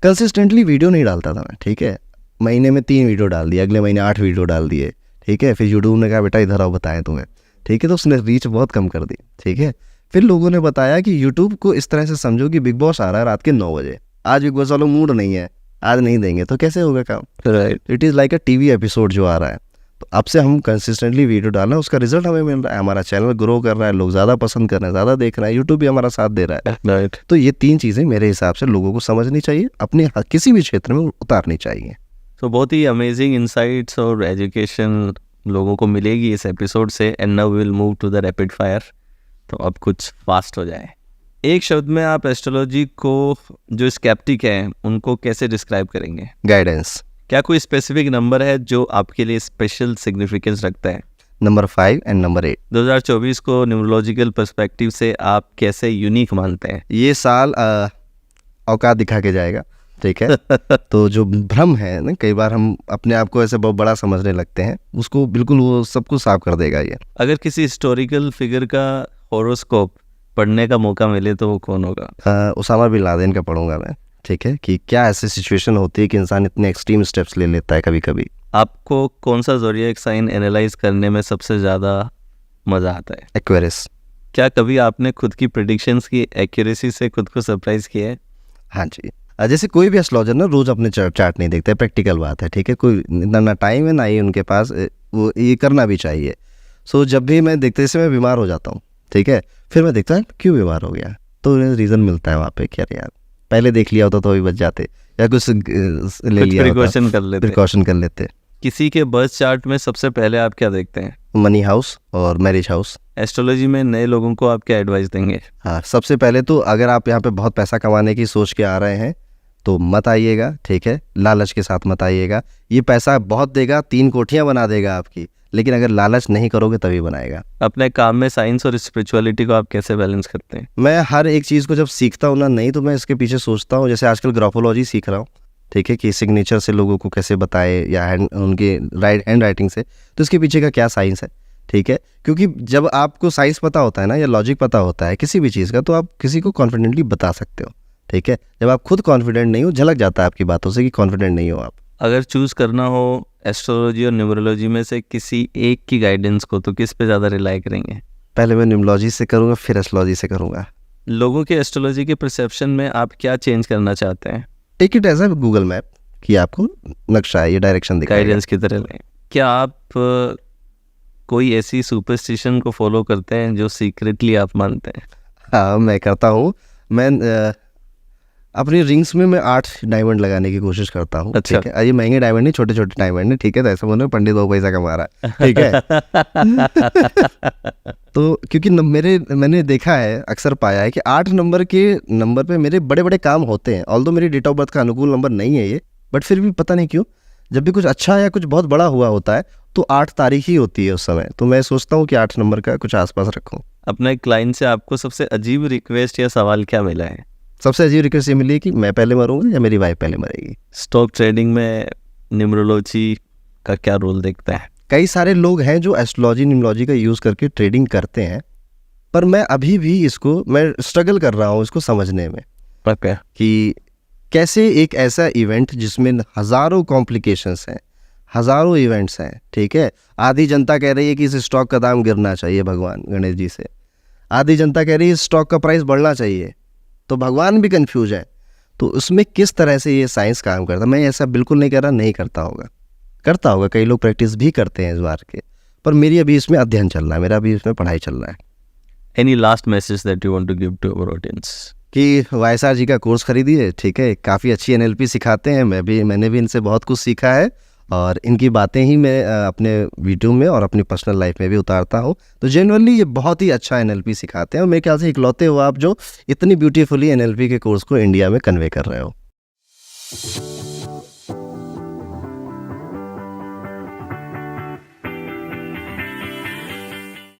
कंसिस्टेंटली वीडियो नहीं डालता था मैं, ठीक है। महीने में 3 वीडियो डाल दिए, अगले महीने 8 वीडियो डाल दिए, ठीक है। फिर यूट्यूब ने कहा बेटा इधर आओ बताएं तुम्हें, ठीक है। तो उसने रीच बहुत कम कर दी, ठीक है। फिर लोगों ने बताया कि यूट्यूब को इस तरह से समझो कि बिग बॉस आ रहा है रात के 9 बजे, आज बिग बॉस वालों मूड नहीं है, आज नहीं देंगे, तो कैसे होगा काम, right. It is like a TV episode जो आ रहा है। तो अब से हम कंसिस्टेंटली वीडियो डाल रहे हैं, उसका रिजल्ट हमें मिल रहा है, हमारा चैनल ग्रो कर रहा है, लोग ज़्यादा पसंद कर रहे हैं, ज़्यादा देख रहे हैं, यूट्यूब भी हमारा साथ दे रहा है, राइट। तो ये 3 चीज़ें मेरे हिसाब से लोगों को समझनी चाहिए, अपने किसी भी क्षेत्र में उतारनी चाहिए। तो बहुत ही अमेजिंग इंसाइट्स और एजुकेशन लोगों को मिलेगी इस एपिसोड से। And now we will move to the rapid fire. तो अब कुछ फास्ट हो जाए। एक शब्द में आप एस्ट्रोलॉजी को, जो स्केप्टिक हैं, उनको कैसे डिस्क्राइब करेंगे? गाइडेंस। क्या कोई स्पेसिफिक नंबर है जो आपके लिए स्पेशल सिग्निफिकेंस रखता है? Number 5 and number 8। 2024 को न्यूमरोलॉजिकल पर्सपेक्टिव से आप कैसे यूनिक मानते हैं? ये साल औकात दिखा के जाएगा, ठीक है। तो जो भ्रम है ना, कई बार हम अपने आप को ऐसे बहुत बड़ा समझने लगते हैं, उसको बिल्कुल वो सब कुछ साफ कर देगा ये। अगर किसी हिस्टोरिकल फिगर का हॉरोस्कोप पढ़ने का मौका मिले तो वो कौन होगा? उसामा बिन लादेन का पढ़ूंगा मैं, ठीक है, कि क्या ऐसी सिचुएशन होती है कि इंसान इतने एक्सट्रीम स्टेप्स ले लेता है कभी कभी। आपको कौन सा ज़ोडिएक साइन एनालाइज करने में सबसे ज़्यादा मज़ा आता है? एक्वेरियस। क्या कभी आपने खुद की प्रेडिक्शंस की एक्यूरेसी से खुद को सरप्राइज किया है? हाँ जी। जैसे कोई भी एस्ट्रोलॉजर ना रोज अपने चार्ट नहीं देखता है, प्रैक्टिकल बात है, ठीक है। कोई इतना ना टाइम है ना ही उनके पास, वो ये करना भी चाहिए। सो जब भी मैं देखते, जैसे मैं बीमार हो जाता हूँ, ठीक है, फिर मैं देखता है क्यों बीमार हो गया, तो रीज़न मिलता है वहाँ पे कि अरे यार पहले देख लिया होता तो अभी बच जाते, या कुछ ले लिया प्रिकॉशन कर लेते। किसी के बर्थ चार्ट में सबसे पहले आप क्या देखते हैं? मनी हाउस और मैरिज हाउस। एस्ट्रोलॉजी में नए लोगों को आप क्या एडवाइस देंगे? हाँ, सबसे पहले तो अगर आप यहाँ पे बहुत पैसा कमाने की सोच के आ रहे हैं तो मत आइएगा, ठीक है। लालच के साथ मत आइएगा। ये पैसा बहुत देगा, 3 कोठियाँ बना देगा आपकी, लेकिन अगर लालच नहीं करोगे तभी बनाएगा। अपने काम में साइंस और स्पिरिचुअलिटी को आप कैसे बैलेंस करते हैं? मैं हर एक चीज़ को जब सीखता हूँ ना, नहीं तो मैं इसके पीछे सोचता हूँ। जैसे आजकल ग्राफोलॉजी सीख रहा हूँ, ठीक है, कि सिग्नेचर से लोगों को कैसे बताए, या उनके हैंड राइटिंग से, तो इसके पीछे का क्या साइंस है, ठीक है। क्योंकि जब आपको साइंस पता होता है ना, या लॉजिक पता होता है किसी भी चीज़ का, तो आप किसी को कॉन्फिडेंटली बता सकते हो, ठीक है। जब आप खुद कॉन्फिडेंट नहीं हो, झलक जाता है आपकी बातों से कि कॉन्फिडेंट नहीं हो आप। अगर चूज़ करना हो एस्ट्रोलॉजी और न्यूमरोलॉजी में से किसी एक की गाइडेंस को, तो किस पे ज़्यादा रिलाई करेंगे? पहले मैं न्यूमरोलॉजी से करूँगा, फिर एस्ट्रोलॉजी से करूँगा। लोगों के एस्ट्रोलॉजी के परसेप्शन में आप क्या चेंज करना चाहते हैं? Take it as a Google map, कि आपको नक्शा है, ये डायरेक्शन दिखाएगा, गाइडेंस की तरह लें। क्या आप कोई ऐसी सुपरस्टिशन को फॉलो करते हैं जो सीक्रेटली आप मानते हैं? हाँ, मैं करता हूँ। मैं अपनी रिंग्स में मैं 8 डायमंड लगाने की कोशिश करता हूँ, अच्छा। ठीक है। ये महंगे डायमंड नहीं, छोटे छोटे डायमंड है, ठीक है। तो ऐसा बोलो पंडित 2 पैसा कमा रहा है, ठीक है। तो क्योंकि मैंने देखा है, अक्सर पाया है कि 8 नंबर के नंबर पे मेरे बड़े बड़े काम होते हैं। ऑल्दो मेरी डेट ऑफ बर्थ का अनुकूल नंबर नहीं है ये, बट फिर भी पता नहीं क्यों जब भी कुछ अच्छा या कुछ बहुत बड़ा हुआ होता है तो 8 तारीख ही होती है उस समय। तो मैं सोचता हूँ कि 8 नंबर का कुछ आसपास रखूँ। अपने क्लाइंट से आपको सबसे अजीब रिक्वेस्ट या सवाल क्या मिला है? सबसे अजीब रिक्वेस्ट ये मिली कि मैं पहले मरूंगा या मेरी वाइफ पहले मरेगी। स्टॉक ट्रेडिंग में न्यूमरोलॉजी का क्या रोल देखता है? कई सारे लोग हैं जो एस्ट्रोलॉजी न्यूमरोलॉजी का यूज़ करके ट्रेडिंग करते हैं, पर मैं अभी भी मैं स्ट्रगल कर रहा हूँ इसको समझने में, कि कैसे एक ऐसा इवेंट जिसमें हज़ारों कॉम्प्लिकेशंस हैं, हज़ारों इवेंट्स हैं, ठीक है। आधी जनता कह रही है कि इस स्टॉक का दाम गिरना चाहिए भगवान गणेश जी से, आधी जनता कह रही है इस स्टॉक का प्राइस बढ़ना चाहिए, तो भगवान भी कंफ्यूज है। तो उसमें किस तरह से ये साइंस काम करता है, मैं ऐसा बिल्कुल नहीं कह रहा नहीं करता होगा, करता होगा, कई लोग प्रैक्टिस भी करते हैं इस बार के, पर मेरी अभी इसमें अध्ययन चल रहा है, मेरा अभी इसमें पढ़ाई चल रहा है। Any last message that you want to give to our audience? कि YSR जी का कोर्स खरीदिए, ठीक है, काफ़ी अच्छी NLP सिखाते हैं, मैंने भी इनसे बहुत कुछ सीखा है, और इनकी बातें ही मैं अपने वीडियो में और अपनी पर्सनल लाइफ में भी उतारता हूँ। तो जेन्युइनली ये बहुत ही अच्छा NLP सिखाते हैं, और मेरे ख्याल से इकलौते हो आप जो इतनी ब्यूटीफुली NLP के कोर्स को इंडिया में कन्वे कर रहे हो।